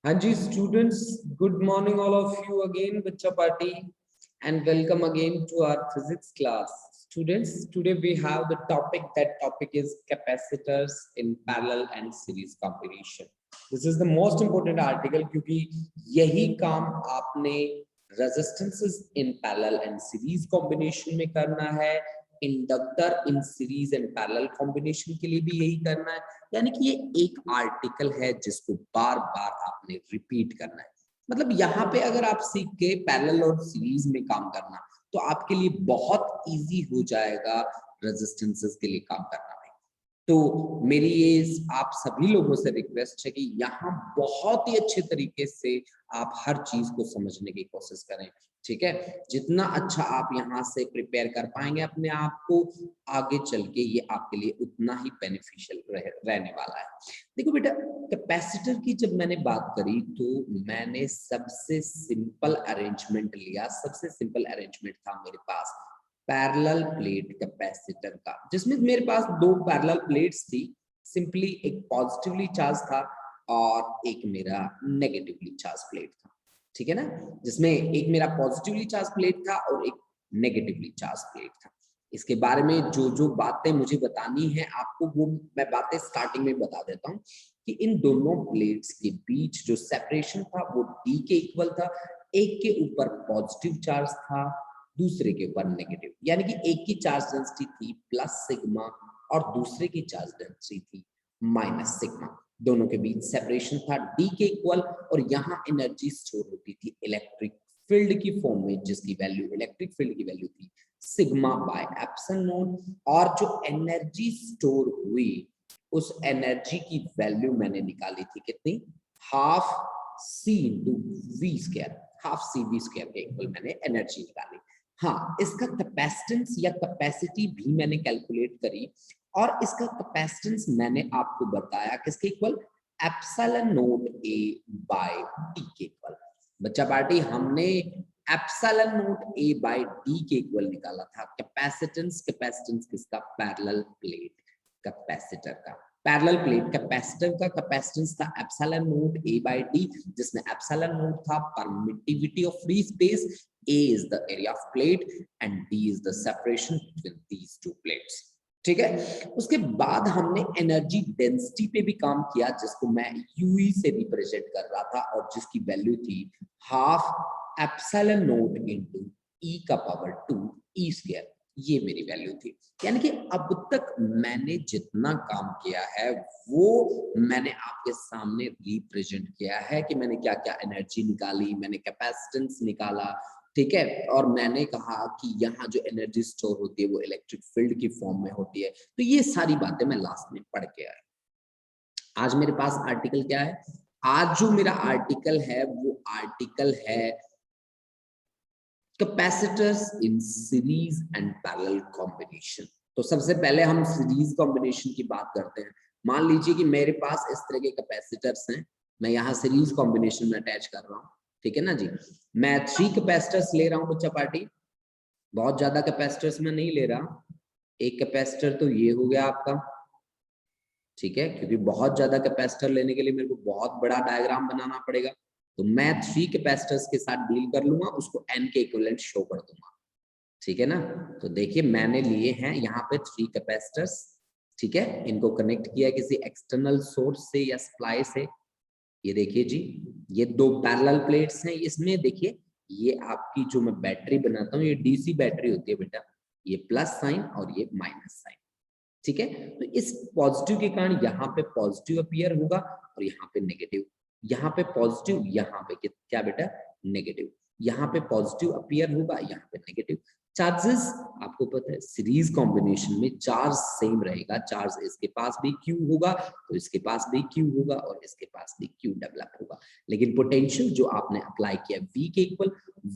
हाँ जी students, good morning all of you again, Bachcha Party, and welcome again to our physics class. Students, today we have the topic. That topic is capacitors in parallel and series combination. This is the most important article क्योंकि यही काम आपने resistances in parallel and series combination में करना है, inductor in series and parallel combination के लिए भी यही करना है। यानी कि ये एक आर्टिकल है जिसको बार बार आपने रिपीट करना है। मतलब यहाँ पे अगर आप सीख के पैरेलल और सीरीज में काम करना तो आपके लिए बहुत इजी हो जाएगा रेजिस्टेंसेस के लिए काम करना। तो मेरी ये आप सभी लोगों से रिक्वेस्ट है कि यहाँ बहुत ही अच्छे तरीके से आप हर चीज को समझने की कोशिश करें, ठीक है। जितना अच्छा आप यहाँ से प्रिपेयर कर पाएंगे अपने आप को, आगे चल के ये आपके लिए उतना ही बेनिफिशियल रहने वाला है। देखो बेटा, कैपेसिटर की जब मैंने बात करी तो मैंने सबसे सिंपल अरेंजमेंट लिया। सबसे सिंपल अरेंजमेंट था मेरे पास पैरेलल प्लेट कैपेसिटर का, जिसमें मेरे पास दो पैरेलल प्लेट्स थी। सिंपली एक पॉजिटिवली चार्ज था और एक मेरा नेगेटिवली चार्ज प्लेट था, ठीक है ना। जिसमें एक मेरा पॉजिटिवली चार्ज प्लेट था और एक नेगेटिवली चार्ज प्लेट था। इसके बारे में जो जो बातें मुझे बतानी है आपको, वो मैं बातें स्टार्टिंग में बता देता हूँ कि इन दोनों प्लेट्स के बीच जो सेपरेशन था वो D के इक्वल था। एक के ऊपर पॉजिटिव चार्ज था, दूसरे के ऊपर नेगेटिव, यानी कि एक की चार्ज डेंसिटी थी प्लस सिग्मा और दूसरे की चार्ज डेंसिटी थी माइनस सिग्मा। दोनों के बीच सेपरेशन था D के इक्वल और यहाँ एनर्जी स्टोर होती थी इलेक्ट्रिक फील्ड की फॉर्म में, जिसकी वैल्यू इलेक्ट्रिक फील्ड की वैल्यू थी सिग्मा बाय एप्सिलॉन नॉट। और जो एनर्जी स्टोर हुई उस एनर्जी की वैल्यू मैंने निकाली थी कितनी, half C into V square, half C V square के इक्वल मैंने एनर्जी निकाली। हाँ, इसका कैपेसिटेंस या कैपेसिटी भी मैंने कैलकुलेट करी और इसका कैपेसिटेंस मैंने आपको बताया किसके equal, epsilon naught A by D के इक्वल। बच्चा पार्टी, हमने epsilon naught A by D के इक्वल निकाला था कैपेसिटेंस। कैपेसिटेंस किसका, पैरेलल प्लेट कैपेसिटर का। पैरेलल प्लेट कैपेसिटर का कैपेसिटेंस था epsilon naught A by D, जिसमें एप्सिलॉन नॉट था permittivity of free space, A is the area of plate and D is the separation between these two plates, ठीक है। उसके बाद हमने एनर्जी डेंसिटी पे भी काम किया, जिसको मैं UE से रिप्रेजेंट कर रहा था और जिसकी वैल्यू थी half epsilon not into E का पावर 2 E स्क्वायर। ये मेरी वैल्यू थी। यानी कि अब तक मैंने जितना काम किया है वो मैंने आपके सामने रिप्रेजेंट किया है कि मैंने क्या क्या एनर्जी निकाली, मैंने कैपेसिटेंस निकाला, ठीक है। और मैंने कहा कि यहाँ जो एनर्जी स्टोर होती है वो इलेक्ट्रिक फील्ड की फॉर्म में होती है। तो ये सारी बातें मैं लास्ट में पढ़ के आया। आज मेरे पास आर्टिकल क्या है, आज जो मेरा आर्टिकल है वो आर्टिकल है capacitors in series and parallel combination. तो सबसे पहले हम सीरीज कॉम्बिनेशन की बात करते हैं। मान लीजिए कि मेरे पास इस तरह के कैपेसिटर्स हैं, मैं यहाँ सीरीज कॉम्बिनेशन में अटैच कर रहा हूँ, ठीक है ना जी। मैं 3 कैपेसिटर्स ले रहा हूँ बच्चा पार्टी, बहुत ज्यादा कैपेसिटर्स में नहीं ले रहा। एक कैपेसिटर तो ये हो गया आपका, ठीक है, क्योंकि बहुत ज्यादा कैपेसिटर लेने के लिए मेरे को बहुत बड़ा डायग्राम बनाना पड़ेगा। तो मैं 3 कैपेसिटर्स के साथ डील कर लूंगा, उसको n के इक्विवेलेंट शो कर दूंगा, ठीक है ना। तो देखिए मैंने लिए हैं यहाँ पे 3 कैपेसिटर्स, ठीक है। इनको कनेक्ट किया किसी एक्सटर्नल सोर्स से या सप्लाई से। ये देखिए जी, ये दो पैरेलल प्लेट्स हैं। इसमें देखिए ये आपकी जो मैं बैटरी बनाता हूँ ये डीसी बैटरी होती है बेटा, ये प्लस साइन और ये माइनस साइन, ठीक है। तो इस पॉजिटिव के कारण यहाँ पे पॉजिटिव अपीयर होगा और यहाँ पे नेगेटिव, यहाँ पे पॉजिटिव, यहाँ पे क्या बेटा, नेगेटिव। यहाँ पे पॉजिटिव अपीयर होगा, यहाँ पे नेगेटिव। चार्जेस आपको पता है सीरीज कॉम्बिनेशन में चार्ज सेम रहेगा। चार्ज इसके पास भी Q होगा तो इसके पास भी Q होगा और इसके पास भी Q डेवलप होगा। लेकिन पोटेंशियल जो आपने अप्लाई किया V के इक्वल,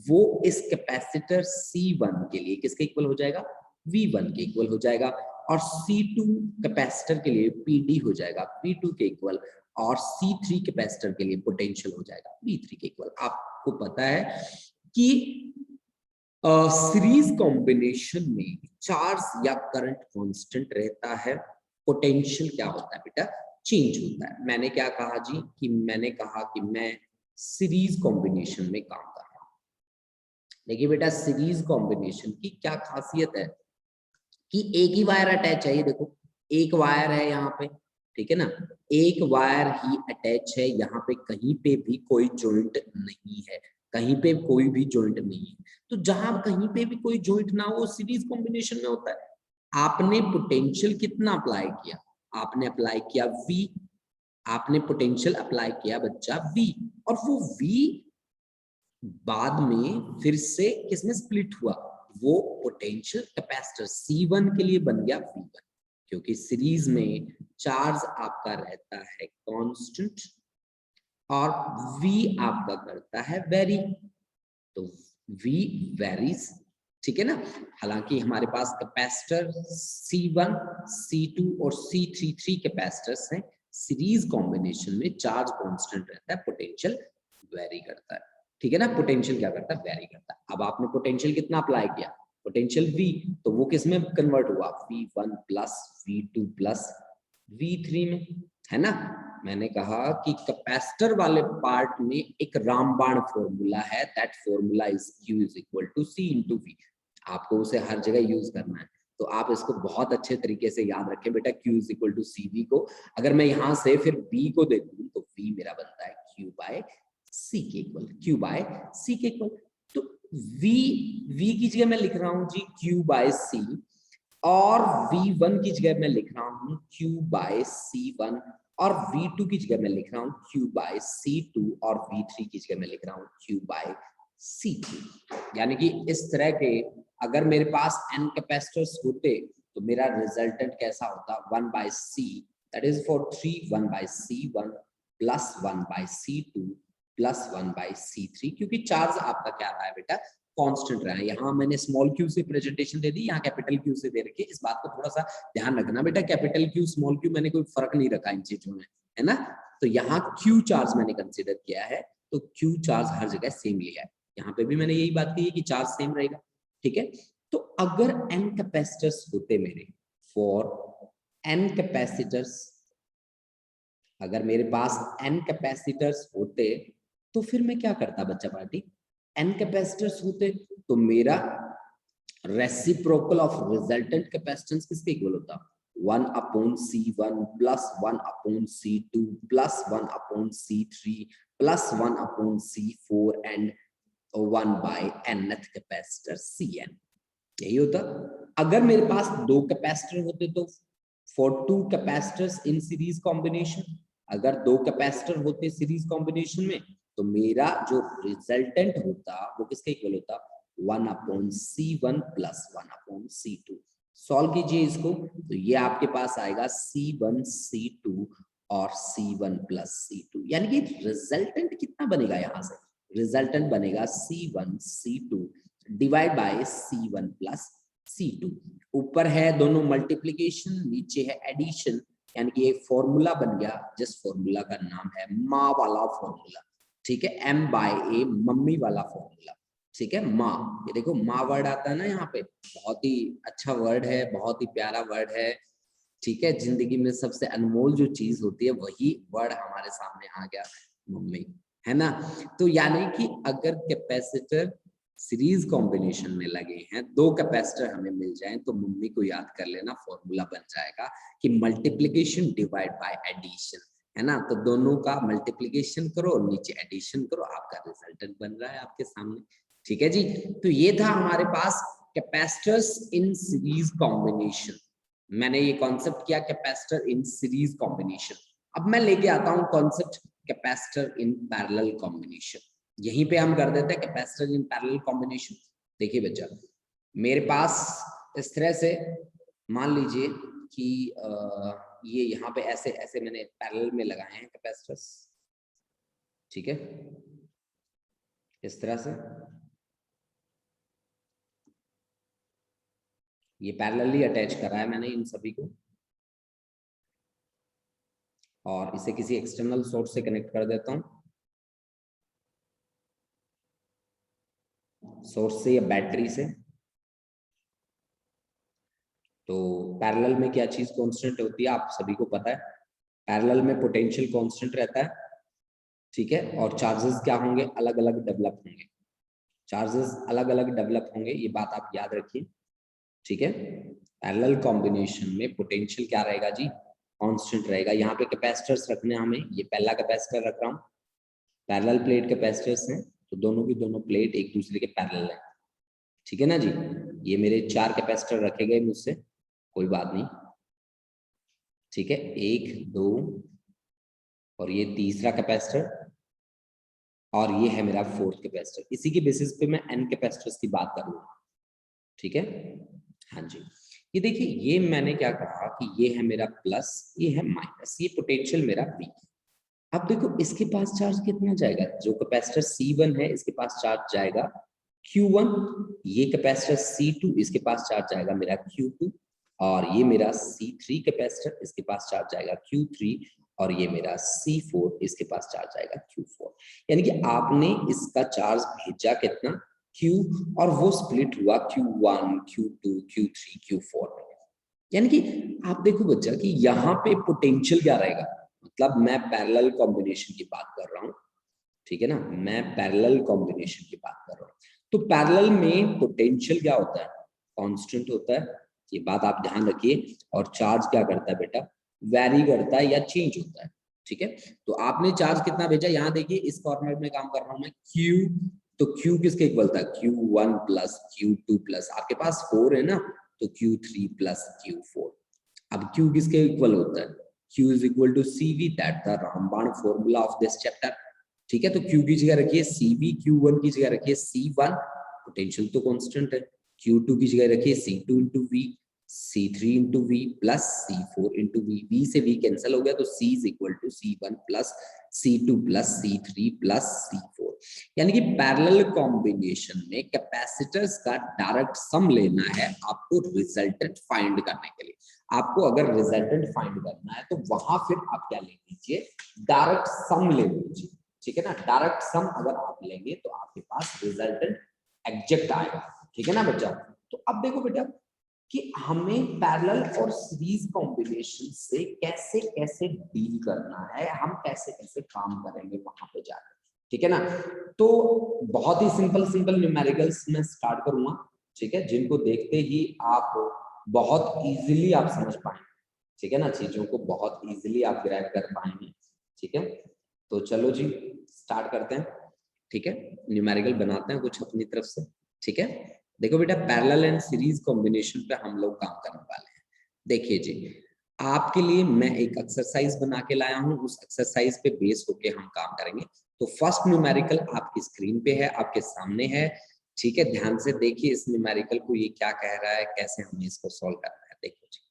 वो इस कैपेसिटर C1 के लिए किसके इक्वल हो जाएगा, V1 के इक्वल हो जाएगा। और C2 कैपेसिटर के लिए PD हो जाएगा P2 के इक्वल और C3 कैपेसिटर के लिए पोटेंशियल हो जाएगा V3 के इक्वल। आपको पता है कि सीरीज कॉम्बिनेशन में चार्ज या करंट कांस्टेंट रहता है, पोटेंशियल क्या होता है बेटा, चेंज होता है। मैंने क्या कहा जी कि मैंने कहा कि मैं सीरीज कॉम्बिनेशन में काम कर रहा हूं। देखिए बेटा, सीरीज कॉम्बिनेशन की क्या खासियत है कि एक ही वायर अटैच है। ये देखो, एक वायर है यहाँ पे, ठीक है ना, एक वायर ही अटैच है यहाँ पे, कहीं पे भी कोई जॉइंट नहीं है, कहीं पे कोई भी जॉइंट नहीं है। तो जहां कहीं पे भी कोई जॉइंट ना हो, सीरीज कॉम्बिनेशन में होता है। आपने पोटेंशियल कितना अप्लाई किया? आपने अप्लाई किया V, आपने पोटेंशियल अप्लाई किया बच्चा V, और वो V बाद में फिर से किसमें स्प्लिट हुआ? वो पोटेंशियल कैपेसिटर C1 के लिए बन गया V1, क्योंकि सीरीज में चार्ज आपका रहता है कांस्टेंट और V आपका करता है वेरी, तो V वेरीज, ठीक है ना। हालांकि हमारे पास कैपेसिटर C1, C2 और C3 3 कैपेसिटर्स हैं। सीरीज कॉम्बिनेशन में चार्ज कांस्टेंट रहता है, पोटेंशियल वेरी करता है, ठीक है ना। पोटेंशियल क्या करता है? वेरी करता है। अब आपने पोटेंशियल कितना अप्लाई किया? पोटेंशियल V, तो वो किस में कन्वर्ट हुआ? V1 plus V2 plus V3 में, है ना। मैंने कहा कि कैपेसिटर वाले पार्ट में एक रामबाण फॉर्मूला है, that formula is Q is equal to C into V। आपको उसे हर जगह यूज करना है, तो आप इसको बहुत अच्छे तरीके से याद रखें बेटा। Q is equal to CV को अगर मैं यहाँ से फिर B को देखूं तो V मेरा बनता है Q बाय C के इक्वल, Q बाय C के इक्वल। तो V की जगह मैं लिख रहा हूँ जी Q बाय C, और V1 की जगह मैं लिख रहा हूँ Q बाय C1, और V2 की जगह मैं लिख रहा हूँ Q बाय C2, और V3 की जगह मैं लिख रहा हूँ Q बाय C3। यानी कि इस तरह के अगर मेरे पास n कैपेसिटर्स होते तो मेरा रिजल्टेंट कैसा होता? 1 by C, that is for 3, 1 by C1 plus 1 by C2 plus 1 by C3, क्योंकि चार्ज आपका क्या रहा है बेटा? कांस्टेंट रहा है। यहाँ मैंने स्मॉल क्यू से प्रेजेंटेशन दे दी, यहाँ कैपिटल क्यू से दे रखी है। इस बात को थोड़ा सा ध्यान रखना बेटा, कैपिटल क्यू स्मॉल क्यू मैंने कोई फर्क नहीं रखा इन चीजों में, है ना। तो यहाँ क्यू चार्ज मैंने कंसिडर किया है, तो क्यू चार्ज हर जगह सेम लिया है। यहाँ पे भी मैंने यही बात की है कि चार्ज सेम रहेगा, ठीक है। तो अगर n कैपेसिटर्स होते मेरे, फॉर n कैपेसिटर्स, अगर मेरे पास n कैपेसिटर्स होते तो फिर मैं क्या करता बच्चा पार्टी? n कैपेसिटर्स होते तो मेरा रेसिप्रोकल ऑफ रिजल्टेंट कैपेसिटेंस किसके इक्वल होता? 1 upon C1 plus 1 upon C2 plus 1 upon C3 plus 1 upon C4 and 1 by nth capacitor Cn। यही होता। अगर मेरे पास दो कैपेसिटर होते तो for two capacitors in series combination, अगर दो कैपेसिटर होते सीरीज कॉम्बिनेशन में तो मेरा जो रिजल्टेंट होता वो किसके इक्वल होता? 1 upon C1 plus 1 upon C2। Solve कीजिए इसको, तो ये आपके पास आएगा C1 C2 और C1 प्लस C2, यानी कि रिजल्टेंट कितना बनेगा? यहां से रिजल्टेंट बनेगा C1 C2 divide by C1 plus C2। ऊपर है दोनों मल्टीप्लिकेशन, नीचे है एडिशन, यानी कि एक फॉर्मूला बन गया जिस फॉर्मूला का नाम है माँ वाला फॉर्मूला, ठीक है। M बाय A, मम्मी वाला फॉर्मूला, ठीक है। माँ, ये देखो माँ वर्ड आता है ना यहाँ पे, बहुत ही अच्छा वर्ड है, बहुत ही प्यारा वर्ड है, ठीक है। जिंदगी में सबसे अनमोल जो चीज होती है वही वर्ड हमारे सामने आ गया, मम्मी, है ना। तो यानी कि अगर कैपेसिटर सीरीज कॉम्बिनेशन में लगे हैं, दो कैपेसिटर हमें मिल जाएं, तो मम्मी को याद कर लेना, फॉर्मूला बन जाएगा कि मल्टीप्लिकेशन डिवाइड बाय एडिशन, है ना। तो दोनों का मल्टीप्लिकेशन करो, नीचे एडिशन करो, आपका रिजल्टेंट बन रहा है आपके सामने, ठीक है जी। तो ये था हमारे पास कैपेसिटर्स इन सीरीज कॉम्बिनेशन। मैंने ये कॉन्सेप्ट किया कैपेसिटर इन सीरीज कॉम्बिनेशन। अब मैं लेके आता हूं concept capacitor in parallel combination. यहीं पे हम कर देते हैं कैपेसिटर इन पैरेलल कॉम्बिनेशन। देखिए बच्चा, मेरे पास इस तरह से मान लीजिए कि ये यहाँ पे ऐसे ऐसे मैंने पैरेलल में लगाए हैं कैपेसिटर्स, ठीक है, इस तरह से ये पैरेलली अटैच करा है मैंने इन सभी को, और इसे किसी एक्सटर्नल सोर्स से कनेक्ट कर देता हूं, सोर्स से या बैटरी से। तो पैरेलल में क्या चीज कांस्टेंट होती है आप सभी को पता है, पैरेलल में पोटेंशियल कांस्टेंट रहता है, ठीक है, और चार्जेस क्या होंगे, अलग अलग डेवलप होंगे, चार्जेस अलग अलग डेवलप होंगे, ये बात आप याद रखिए, ठीक है। पैरेलल कॉम्बिनेशन में पोटेंशियल क्या रहेगा जी, कांस्टेंट रहेगा। यहाँ पे कैपेसिटर्स रखने हमें, ये पहला कैपेसिटर रख रहा हूँ, पैरेलल प्लेट कैपेसिटर्स हैं, तो दोनों की दोनों प्लेट एक दूसरे के पैरेलल है, ठीक है ना जी। ये मेरे 4 कैपेसिटर रखे गए मुझसे, कोई बात नहीं, ठीक है, 1 2 और ये तीसरा कैपेसिटर, और ये है मेरा 4th कैपेसिटर। इसी के बेसिस पे मैं n कैपेसिटर्स की बात करूंगा, ठीक है। हाँ जी, ये देखिए, ये मैंने क्या कहा कि ये है मेरा प्लस, ये है माइनस, ये पोटेंशियल मेरा V। अब देखो इसके पास चार्ज कितना जाएगा, जो कैपेसिटर C1 है इसके पास चार्ज जाएगा Q1, ये कैपेसिटर C2 इसके पास चार्ज जाएगा मेरा Q2, और ये मेरा C3 कैपेसिटर इसके पास चार्ज जाएगा Q3, और ये मेरा C4 इसके पास चार्ज आएगा Q4। यानी कि आपने इसका चार्ज भेजा कितना, Q, और वो स्प्लिट हुआ Q1 Q2 Q3 Q4 में। यानी कि आप देखो बच्चा कि यहाँ पे पोटेंशियल क्या रहेगा, मतलब मैं पैरेलल कॉम्बिनेशन की बात कर रहा हूँ, ठीक है ना, मैं पैरेलल कॉम्बिनेशन की बात कर रहा हूँ। तो पैरेलल में पोटेंशियल क्या होता है, कांस्टेंट होता है, ये बात आप ध्यान रखिए। और चार्ज क्या करता है बेटा, वैरी करता है या चेंज होता है, ठीक है। तो आपने चार्ज कितना भेजा, यहाँ देखिए इस कॉर्नर में काम कर रहा हूं मैं, Q, तो Q किसके इक्वल था, Q1 प्लस Q2 प्लस, आपके पास 4 है ना, तो Q3 प्लस Q4। अब Q किसके इक्वल होता है, Q is equal to CV, that the रामबाण फॉर्मूला ऑफ दिस चैप्टर, ठीक है। तो Q की जगह रखिए CV, Q1 की जगह रखिए C1, पोटेंशियल तो कांस्टेंट है, Q2 की जगह रखिए C2 into V, C3 into V plus C4 into V, V से V कैंसिल हो गया, तो C is equal to C1 plus C2 plus C3 plus C4। यानी कि पैरेलल कॉम्बिनेशन में कैपेसिटर्स का डायरेक्ट सम लेना है आपको रिजल्टेंट फाइंड करने के लिए। आपको अगर रिजल्टेंट फाइंड करना है तो वहां फिर आप क्या ले लीजिए, डायरेक्ट सम ले लीजिए, ठीक है ना। डायरेक्ट सम अगर आप लेंगे तो आपके पास रिजल्टेंट एग्जैक्ट आएगा, ठीक है ना बच्चा। तो अब देखो बेटा कि हमें पैरेलल और सीरीज कॉम्बिनेशन से कैसे कैसे डील करना है, हम कैसे कैसे काम करेंगे वहां पे जाकर, ठीक है ना। तो बहुत ही सिंपल सिंपल न्यूमेरिकल्स में स्टार्ट करूंगा, ठीक है, जिनको देखते ही आप बहुत इजीली आप समझ पाएंगे, ठीक है ना, चीजों को बहुत इजीली आप ग्रैब कर पाएंगे, ठीक है। तो चलो जी स्टार्ट करते हैं, ठीक है, न्यूमेरिकल बनाते हैं कुछ अपनी तरफ से, ठीक है। देखो बेटा पैरेलल एंड सीरीज कॉम्बिनेशन पे हम लोग काम करने वाले हैं। देखिए जी, आपके लिए मैं एक एक्सरसाइज बना के लाया हूं, उस एक्सरसाइज पे बेस होके हम काम करेंगे। तो फर्स्ट न्यूमेरिकल आपकी स्क्रीन पे है, आपके सामने है, ठीक है। ध्यान से देखिए इस न्यूमेरिकल को, ये क्या कह रहा है, कैसे हमें इसको सॉल्व करना है। देखो जी,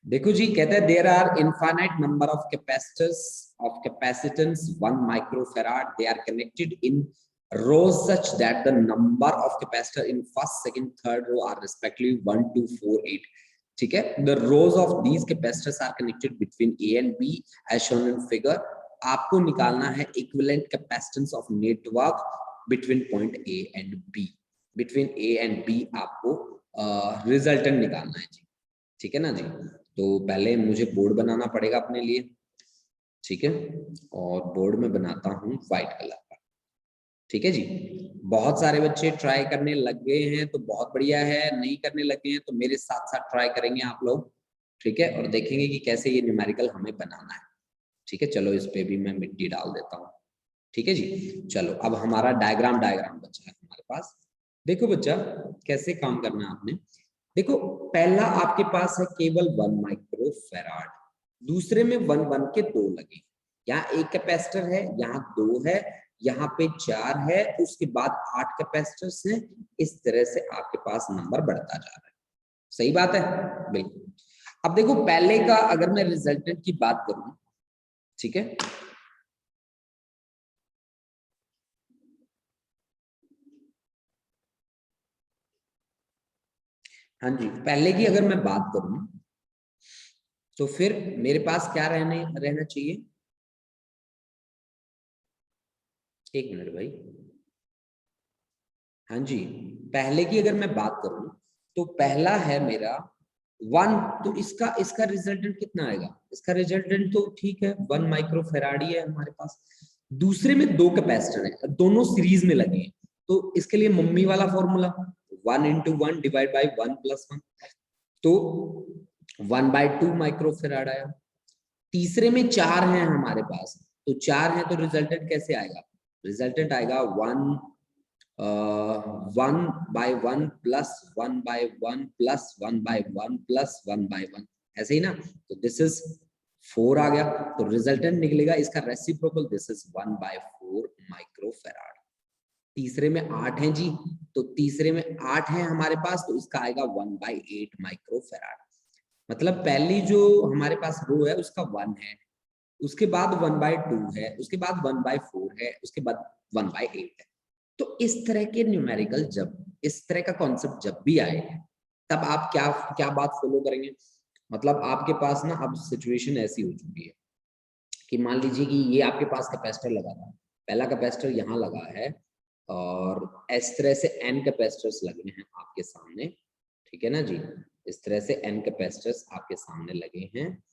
देखो जी, कहता है there are infinite number of capacitors of capacitance 1 microfarad, they are connected in rows such that the number of capacitor in first, second, third row are respectively 1, 2, 4, 8, ठीक है। The rows of these capacitors are connected between A and B as shown in figure। आपको निकालना है equivalent capacitance of network between point A and B, between A and B आपको resultant निकालना है जी, ठीक है ना जी। तो पहले मुझे बोर्ड बनाना पड़ेगा अपने लिए, ठीक है, और बोर्ड में बनाता हूं व्हाइट कलर का, ठीक है जी। बहुत सारे बच्चे ट्राई करने लग गए हैं तो बहुत बढ़िया है, नहीं करने लगे हैं तो मेरे साथ साथ ट्राई करेंगे आप लोग, ठीक है, और देखेंगे कि कैसे ये न्यूमेरिकल हमें बनाना है, ठीक है। चलो इस पे भी मैं मिट्टी डाल देता हूँ, ठीक है जी। चलो अब हमारा डायग्राम बचा है हमारे पास। देखो बच्चा कैसे काम करना है आपने, देखो पहला आपके पास है केवल 1 माइक्रोफैराड, दूसरे में 1 के 2 लगे, यहाँ एक कैपेसिटर है, यहाँ 2 है, यहाँ पे 4 है, उसके बाद 8 कैपेसिटर्स हैं। इस तरह से आपके पास नंबर बढ़ता जा रहा है, सही बात है, बिल्कुल। अब देखो पहले का अगर मैं रिजल्टेंट की बात करूं, ठीक है, हाँ जी, पहले की अगर मैं बात करूं तो फिर मेरे पास क्या रहना चाहिए, एक मिनट भाई, हाँ जी, पहले की अगर मैं बात करूं तो पहला है मेरा 1, तो इसका इसका रिजल्टेंट कितना आएगा? इसका रिजल्टेंट तो ठीक है 1 माइक्रोफेराड ही है हमारे पास। दूसरे में 2 कैपेसिटर है, दोनों सीरीज में लगे हैं, तो इसके लिए मम्मी वाला फॉर्मूला 1 into 1 डिवाइड बाई 1 + 1, तो 1/2 माइक्रोफेराड आया। तीसरे में 4 हैं हमारे पास, तो 4 है तो रिजल्टेंट कैसे आएगा? रिजल्टेंट आएगा 1/1 + 1/1 + 1/1 + 1/1, ऐसे ही ना। तो दिस इज 4 आ गया, तो रिजल्टेंट निकलेगा इसका रेसिप्रोकल, दिस इज 1/4 माइक्रोफेराड। तीसरे में 8 है जी, तो तीसरे में 8 है हमारे पास, तो इसका आएगा 1/8 माइक्रोफेराड। मतलब पहली जो हमारे पास रो है उसका 1 है, उसके बाद 1/2 है, उसके बाद 1/4 है, उसके बाद 1/8 है। तो इस तरह के न्यूमेरिकल जब इस तरह का कॉन्सेप्ट जब भी आए, तब आप क्या क्या बात फॉलो करेंगे? मतलब आपके पास ना अब सिचुएशन ऐसी हो चुकी है कि मान लीजिए कि ये आपके पास कैपेसिटर लगा था, पहला कैपेसिटर यहाँ लगा है और इस तरह से n कैपेसिटर्स लगे हैं आपके सामने, ठीक है ना जी। इस तरह से n कैपेसिटर्स आपके सामने लगे हैं,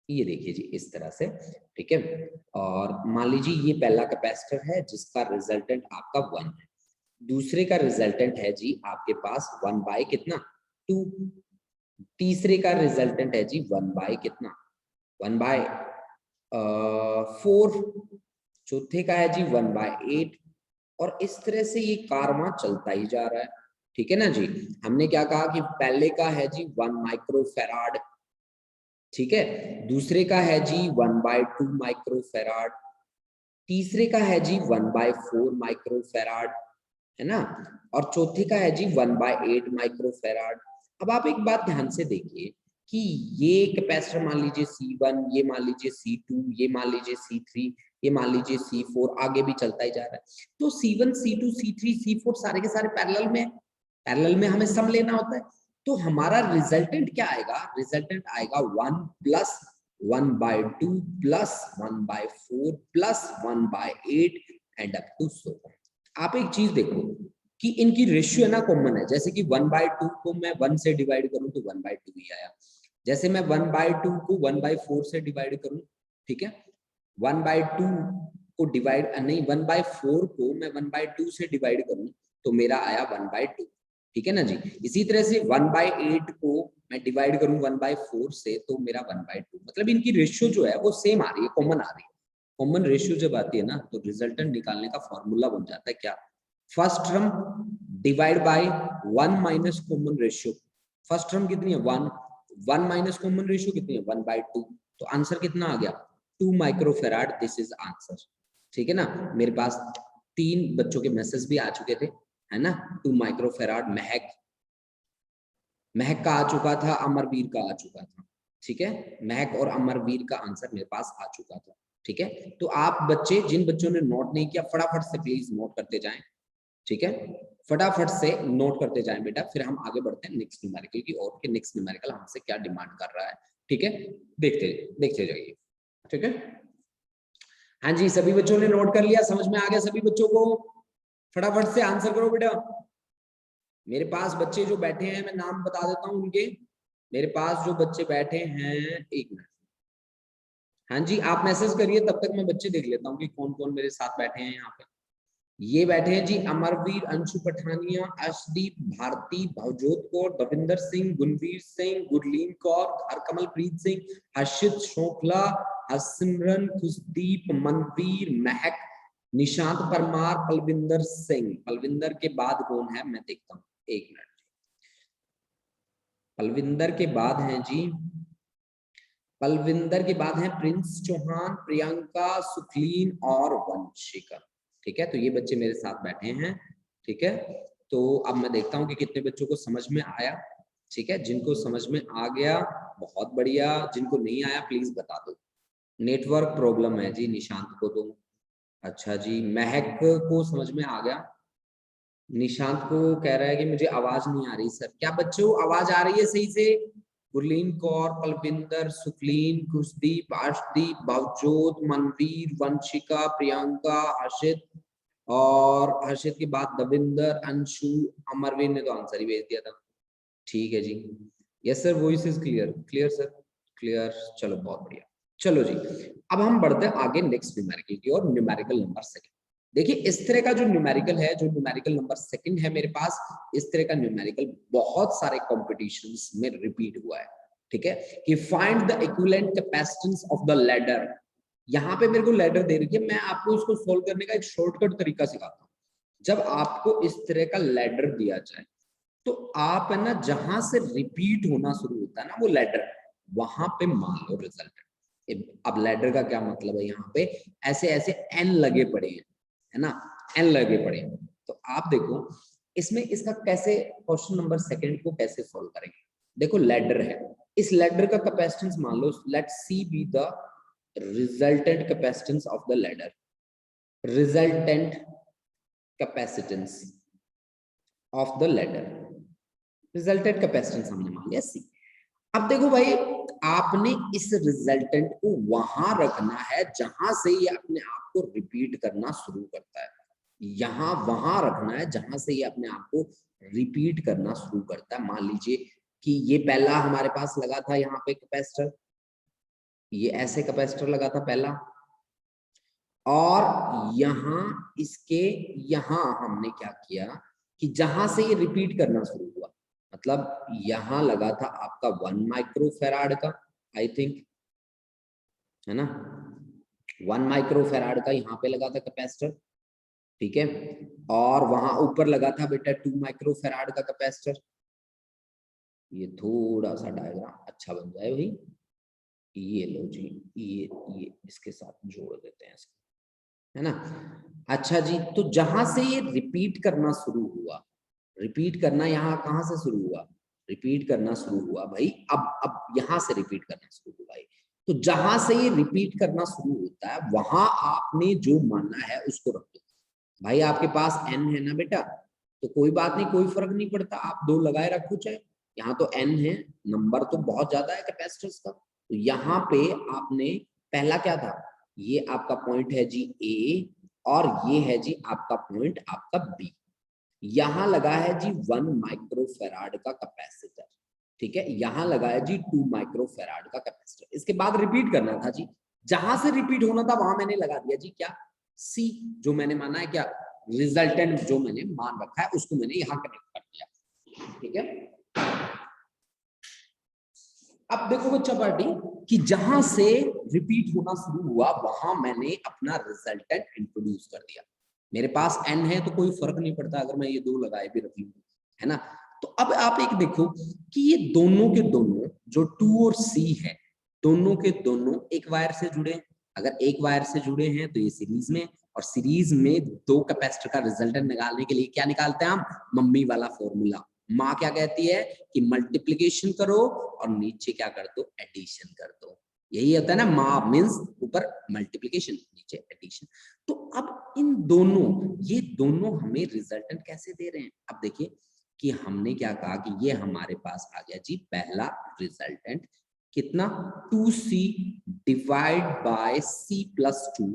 ये देखिए जी इस तरह से, ठीक है। और मान लीजिए ये पहला कैपेसिटर है जिसका रिजल्टेंट आपका 1 है, दूसरे का रिजल्टेंट है जी आपके पास 1/2, तीसरे का रिजल्टेंट है जी 1/कितना, 1/4, चौथे का है जी 1/8, और इस तरह से ये कारवां चलता ही जा रहा है, ठीक है ना जी। हमने क्या कहा कि पहले का है जी 1 माइक्रोफेराड, ठीक है, दूसरे का है जी 1/2 माइक्रोफेराड, तीसरे का है जी 1/4 माइक्रोफेराड, है ना, और चौथे का है जी 1/8 माइक्रोफेराड। अब आप एक बात ध्यान से देखिए कि ये कैपेसिटर मान लीजिए C1, ये मान लीजिए C2, ये मान लीजिए C3, ये मान लीजिए C4, आगे भी चलता ही जा रहा है। तो C1, C2, C3, C4 सारे के सारे पैरेलल में, पैरेलल में हमें सम लेना होता है। तो हमारा रिजल्टेंट क्या आएगा? रिजल्टेंट आएगा 1 + 1/2 + 1/4 + 1/8 एंड अप टू सो। आप एक चीज देखो कि इनकी रेशियो है ना कॉमन है, जैसे कि 1/2 को मैं 1 से डिवाइड करूं तो 1/2 ही आया, जैसे मैं 1/2 को 1/4 से डिवाइड करूं, ठीक है, 1/2 को डिवाइड नहीं 1/4 को मैं 1/2 से डिवाइड करूं तो मेरा आया 1/2, ठीक है ना जी। इसी तरह से 1/8 को मैं डिवाइड करूं 1/4 से तो मेरा 1/2, मतलब इनकी रेशियो जो है वो सेम आ रही है, कॉमन आ रही है। कॉमन रेशियो जब आती है ना तो रिजल्टेंट निकालने का फॉर्मूला बन जाता है क्या? First term divide by 1 minus common ratio. First term कितनी है 1, 1 माइनस कॉमन रेशियो कितनी है 1/2, तो आंसर कितना आ गया 2 माइक्रोफेराड, दिस इज आंसर, ठीक है ना। मेरे पास 3 बच्चों के मैसेज भी आ चुके थे, है ना, 2 माइक्रोफेराड। महक महक का आ चुका था, अमरवीर का आ चुका था, ठीक है, महक और अमरवीर का आंसर मेरे पास आ चुका था, ठीक है। तो आप बच्चे, जिन बच्चों ने नोट नहीं किया, फटाफट से प्लीज नोट करते जाएं, ठीक है, फटाफट से नोट करते जाएं बेटा, फिर हम आगे बढ़ते हैं नेक्स्ट न्यूमेरिकल की और कि नेक्स्ट न्यूमेरिकल हमसे क्या डिमांड कर रहा है, ठीक है, देखते देखते जाइए, ठीक है। हाँ जी, सभी बच्चों ने नोट कर लिया, समझ में आ गया सभी बच्चों को? फटाफट से आंसर करो बेटा। मेरे पास बच्चे जो बैठे हैं, मैं नाम बता देता हूँ उनके, मेरे पास जो बच्चे बैठे हैं, एक मिनट, हाँ जी आप मैसेज करिए, तब तक मैं बच्चे देख लेता हूँ कि कौन कौन मेरे साथ बैठे हैं यहाँ पे। ये बैठे हैं जी अमरवीर, अंशु पठानिया, अर्शदीप, भारती, भवजोत कौर, दविंदर सिंह, गुणवीर सिंह, गुरलीन कौर, हरकमलप्रीत सिंह, हर्षित शोखला, हरसिमरन, खुशदीप, मनवीर, महक, निशांत परमार, पलविंदर सिंह। पलविंदर के बाद कौन है मैं देखता हूँ, एक मिनट। पलविंदर के बाद हैं जी, पलविंदर के बाद हैं प्रिंस चौहान, प्रियंका, सुखलीन और वंशिका, ठीक है। तो ये बच्चे मेरे साथ बैठे हैं, ठीक है। तो अब मैं देखता हूँ कि कितने बच्चों को समझ में आया, ठीक है। जिनको समझ में आ गया बहुत बढ़िया, जिनको नहीं आया प्लीज बता दो। नेटवर्क प्रॉब्लम है जी, निशांत को तो, अच्छा जी, महक को समझ में आ गया, निशांत को कह रहा है कि मुझे आवाज नहीं आ रही सर। क्या बच्चों आवाज आ रही है सही से? गुरलीन कौर, पलविंदर, सुखलीन, खुशदीप, आशदीप, भवजोत, मनवीर, वंशिका, प्रियंका, हर्षित, और हर्षित के बाद दविंदर, अंशु, अमरवीर ने तो आंसर ही भेज दिया था, ठीक है जी। Yes sir, voice is clear. Clear sir, clear. चलो बहुत बढ़िया। चलो जी, अब हम बढ़ते हैं आगे नेक्स्ट न्यूमेरिकल की और न्यूमेरिकल नंबर सेकंड। देखिए इस तरह का जो न्यूमेरिकल है, जो न्यूमेरिकल नंबर सेकंड है मेरे पास, इस तरह का न्यूमेरिकल बहुत सारे कॉम्पिटिशन्स में रिपीट हुआ है। ठीक है, कि find the equivalent capacitance of the ladder. यहाँ पे मेरे को लैडर दे रही है, मैं आपको इसको सोल्व करने का एक शॉर्टकट तरीका सिखाता हूँ। जब आपको इस तरह का लैडर दिया जाए तो आप है ना, जहां से रिपीट होना शुरू होता है ना वो लैडर, वहां पे मान लो रिजल्ट। अब लैडर का क्या मतलब है, यहाँ पे ऐसे ऐसे एन लगे पड़े हैं, है ना, एन लगे पड़े हैं। तो आप देखो इसमें इसका कैसे क्वेश्चन नंबर सेकंड को कैसे सॉल्व करेंगे। देखो लैडर है, इस लैडर का कैपेसिटेंस मान लो, let C be the resultant capacitance of the ladder. Resultant capacitance of the ladder, resultant capacitance हमने मान लिया सी। अब देखो भाई, आपने इस रिजल्टेंट को वहां रखना है जहां से ये अपने आप को रिपीट करना शुरू करता है। यहां वहां रखना है जहां से ये अपने आप को रिपीट करना शुरू करता है। मान लीजिए कि ये पहला हमारे पास लगा था यहाँ पे कैपेसिटर, ये ऐसे कैपेसिटर लगा था पहला, और यहाँ इसके यहाँ हमने क्या किया कि जहां से ये रिपीट करना शुरू हुआ, मतलब यहां लगा था आपका 1 माइक्रोफेराड का, आई थिंक, है ना, 1 माइक्रोफेराड का यहाँ पे लगा था कैपेसिटर। ठीक है, और वहां ऊपर लगा था बेटा 2 माइक्रोफेराड का कैपेसिटर। ये थोड़ा सा डायग्राम अच्छा बन जाए भाई, ये लो जी, ये इसके साथ जोड़ देते हैं इसको, है ना। अच्छा जी, तो जहां से ये रिपीट करना शुरू हुआ, रिपीट करना यहाँ कहां से शुरू हुआ, रिपीट करना शुरू हुआ भाई, अब यहां से रिपीट करना शुरू हुआ भाई। तो जहां से ये रिपीट करना शुरू होता है वहां आपने जो मानना है उसको रख दो भाई। आपके पास एन है ना बेटा, तो कोई बात नहीं, कोई फर्क नहीं पड़ता, आप 2 लगाए रखो चाहे। यहाँ तो एन है, नंबर तो बहुत ज्यादा है कैपेसिटर्स का, तो यहाँ पे आपने पहला क्या था, ये आपका पॉइंट है जी ए, और ये है जी आपका पॉइंट आपका बी। यहां लगा है जी 1 माइक्रोफेराड का कैपेसिटर। ठीक है, यहां लगा है जी 2 माइक्रोफेराड का कैपेसिटर। इसके बाद रिपीट करना था जी, जहां से रिपीट होना था वहां मैंने लगा दिया जी क्या, सी, जो मैंने माना है क्या, रिजल्टेंट जो मैंने मान रखा है उसको मैंने यहां कनेक्ट कर दिया। ठीक है, अब देखो बच्चा पार्टी कि जहां से रिपीट होना शुरू हुआ वहां मैंने अपना रिजल्टेंट इंट्रोड्यूस कर दिया। मेरे पास एन है तो कोई फर्क नहीं पड़ता अगर मैं ये 2 लगाए भी रख लूं, है ना। तो अब आप एक देखो कि ये दोनों के दोनों जो 2 और सी है, दोनों के दोनों एक वायर से जुड़े हैं। अगर एक वायर से जुड़े हैं तो ये सीरीज में, और सीरीज में 2 कैपेसिटर का रिजल्टेंट निकालने के लिए क्या निकालते हैं हम, मम्मी वाला फॉर्मूला। माँ क्या कहती है कि मल्टीप्लिकेशन करो और नीचे क्या कर दो, एडिशन कर दो। यही होता है ना, माँ मीन्स ऊपर मल्टीप्लिकेशन नीचे एडिशन। तो अब इन दोनों, ये दोनों हमें रिजल्टेंट कैसे दे रहे हैं। अब देखिए कि हमने क्या कहा कि ये हमारे पास आ गया जी पहला रिजल्टेंट, कितना, 2c divide by c plus 2,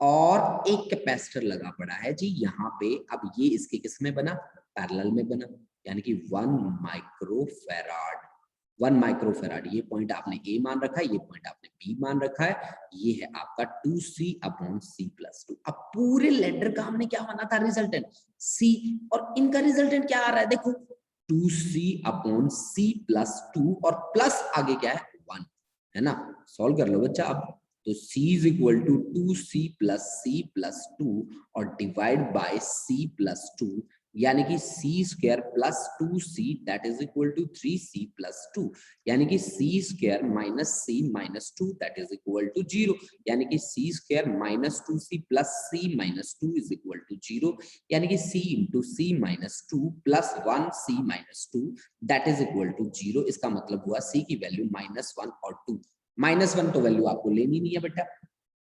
और एक कैपेसिटर लगा पड़ा है जी यहाँ पे। अब ये इसके किस में बना, पैरेलल में बना, यानी कि 1 माइक्रोफेराड। 1 माइक्रोफेराड, ये पॉइंट आपने ए मान रखा है, ये पॉइंट आपने बी मान रखा है, ये है आपका 2c अपॉन c प्लस 2। अब पूरे लेटर का हमने क्या माना था, रिजल्टेंट c, और इनका रिजल्टेंट क्या आ रहा है देखो, 2c अपॉन c प्लस 2, और प्लस आगे क्या है 1, है ना। सॉल्व कर लो बच्चा अब। तो c is equal to 2c plus 2 और डिवाइड बाय c प्लस 2, यानी कि c square plus 2c that is equal to 3c plus 2, यानी कि c square minus c minus 2 that is equal to 0, यानी कि c square minus 2c plus c minus 2 is equal to 0, यानी कि c into c minus 2 plus 1c minus 2 that is equal to 0। इसका मतलब हुआ c की value -1 और 2। -1 तो वैल्यू आपको लेनी नहीं है बेटा,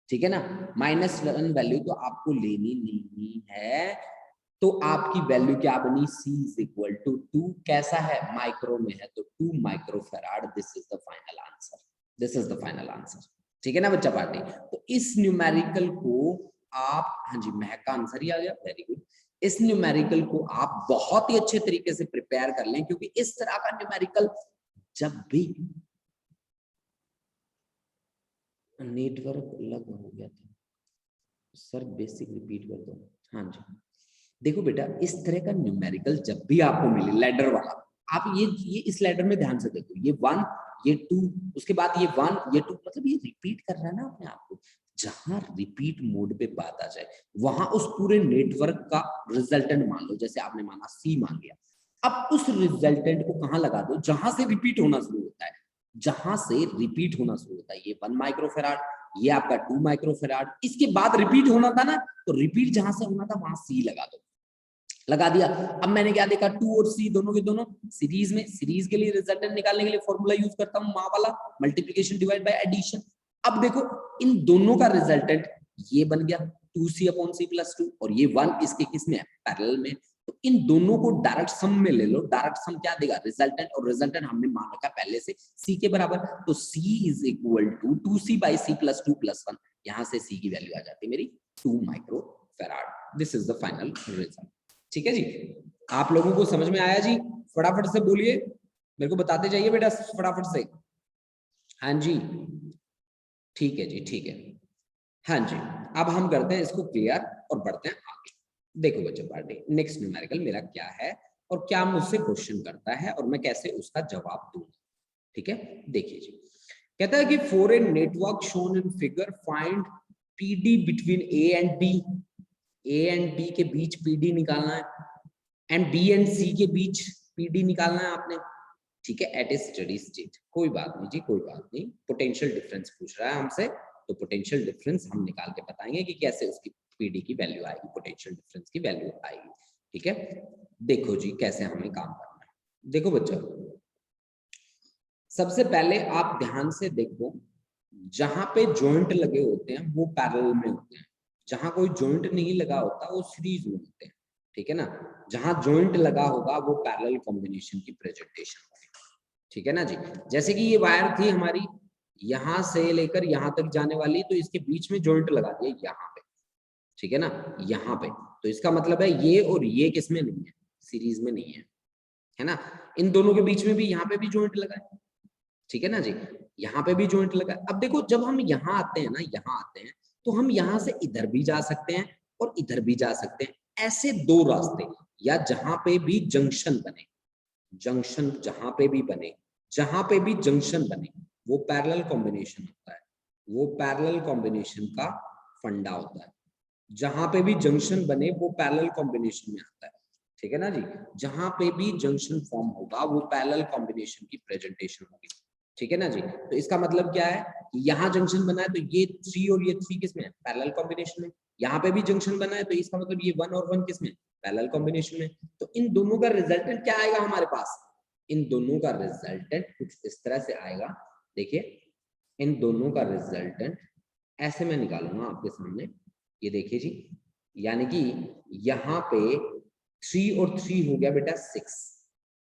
ठीक है ना, -1 वैल्यू तो आपको लेनी नहीं है। तो आपकी वैल्यू क्या बनी, c इज इक्वल टू 2, कैसा है, माइक्रो में है तो 2 microfarad. This is the final answer, this is the final answer. ठीक है ना बच्चा पार्टी। तो इस न्यूमेरिकल को आप, हाँ जी महक का आंसर ही आ गया, वेरी गुड। इस न्यूमेरिकल को आप बहुत ही अच्छे तरीके से प्रिपेयर कर लें, क्योंकि इस तरह का न्यूमेरिकल जब भी नेटवर्क अलग हो गया था सर, बेसिक रिपीट कर दो। हाँ जी, देखो बेटा, इस तरह का न्यूमेरिकल जब भी आपको मिले लैडर वाला, आप ये इस लैडर में ध्यान से देखो, ये 1 ये 2 उसके बाद ये 1 ये 2, मतलब ये रिपीट कर रहा है ना अपने आप को। जहां रिपीट मोड पे बात आ जाए वहां उस पूरे नेटवर्क का रिजल्टेंट मान लो, जैसे आपने माना सी मान लिया, अब उस रिजल्टेंट को कहां लगा दो, जहां से रिपीट होना शुरू होता है, जहां से रिपीट होना शुरू होता है। ये 1 माइक्रोफेराड, ये आपका 2 माइक्रोफेराड, इसके बाद रिपीट होना था ना, तो रिपीट जहां से होना था वहां सी लगा दो। लगा दिया। अब मैंने क्या देखा, 2 और सी दोनों के दोनों सीरीज में, सीरीज के लिए रिजल्टेंट निकालने के लिए फॉर्मूला यूज करता हूं माँ वाला, मल्टीप्लिकेशन डिवाइड बाय एडिशन। अब देखो इन दोनों का रिजल्टेंट ये बन गया 2c/c+2 और ये 1 इसके किस में है, पैरेलल में। तो इन दोनों को डायरेक्ट सम में ले लो, डायरेक्ट सम क्या देगा, रिजल्टेंट, और रिजल्टेंट हमने मान रखा पहले से c के बराबर, तो c = 2c/c+2+1, यहां से c की वैल्यू आ जाती है मेरी 2 microfarad. This is the final result. ठीक है जी, आप लोगों को समझ में आया जी? फटाफट से बोलिए, मेरे को बताते जाइए बेटा फटाफट से। हाँ जी, ठीक है जी, ठीक है। हाँ जी, अब हम करते हैं इसको क्लियर और बढ़ते हैं आगे। देखो बच्चों पार्टी, नेक्स्ट न्यूमेरिकल मेरा क्या है और क्या मुझसे क्वेश्चन करता है और मैं कैसे उसका जवाब दूंगा। ठीक है, देखिए जी, कहता है कि for a network shown in figure find PD between A and B. A and B के बीच पीडी निकालना है, एंड बी एंड सी के बीच पीडी निकालना है आपने। ठीक है, एट ए स्टडी स्टेट। कोई बात नहीं जी, कोई बात नहीं, पोटेंशियल डिफरेंस पूछ रहा है हमसे, तो पोटेंशियल डिफरेंस हम निकाल के बताएंगे कि कैसे उसकी पीडी की वैल्यू आएगी, पोटेंशियल डिफरेंस की वैल्यू आएगी। ठीक है, देखो जी कैसे हमें काम करना है। देखो बच्चों, सबसे पहले आप ध्यान से देखो, जहां पे जॉइंट लगे होते हैं वो पैरेलल में होते हैं, जहां कोई जॉइंट नहीं लगा होता वो सीरीज में होते हैं। ठीक है ना, जहां जॉइंट लगा होगा वो पैरेलल कॉम्बिनेशन की प्रेजेंटेशन होगी। ठीक है ना जी, जैसे कि ये वायर थी हमारी, यहां से लेकर यहां तक जाने वाली, तो इसके बीच में जॉइंट लगा दिया यहाँ पे। ठीक है ना, यहाँ पे, तो इसका मतलब है ये और ये किसमें नहीं है, सीरीज में नहीं है ना। इन दोनों के बीच में भी यहाँ पे भी जॉइंट लगा है। ठीक है ना जी, यहाँ पे भी जॉइंट लगा है। अब देखो जब हम यहाँ आते हैं ना, यहाँ आते हैं, तो हम यहाँ से इधर भी जा सकते हैं और इधर भी जा सकते हैं, ऐसे दो रास्ते, या जहां पे भी जंक्शन बने, जंक्शन जहां पे भी बने, जहां पे भी जंक्शन बने वो पैरेलल कॉम्बिनेशन होता है, वो पैरेलल कॉम्बिनेशन का फंडा होता है। जहां पे भी जंक्शन बने वो पैरेलल कॉम्बिनेशन में आता है। ठीक है ना जी, जहां पे भी जंक्शन फॉर्म होगा वो पैरेलल कॉम्बिनेशन की प्रेजेंटेशन होगी। ठीक है ना जी, तो इसका मतलब क्या है कि यहाँ जंक्शन बना है तो ये 3 और ये 3 किसमें है, पैरेलल कॉम्बिनेशन में। यहाँ पे भी जंक्शन बना है तो इसका मतलब ये 1 और 1 किसमें, पैरेलल कॉम्बिनेशन में। तो इन दोनों का रिजल्टेंट क्या आएगा हमारे पास, इन दोनों का रिजल्टेंट कुछ इस तरह से आएगा। देखिए, इन दोनों का रिजल्टेंट ऐसे मैं निकालूंगा आपके सामने, ये देखिए जी, यानी कि यहाँ पे 3 और 3 हो गया बेटा 6,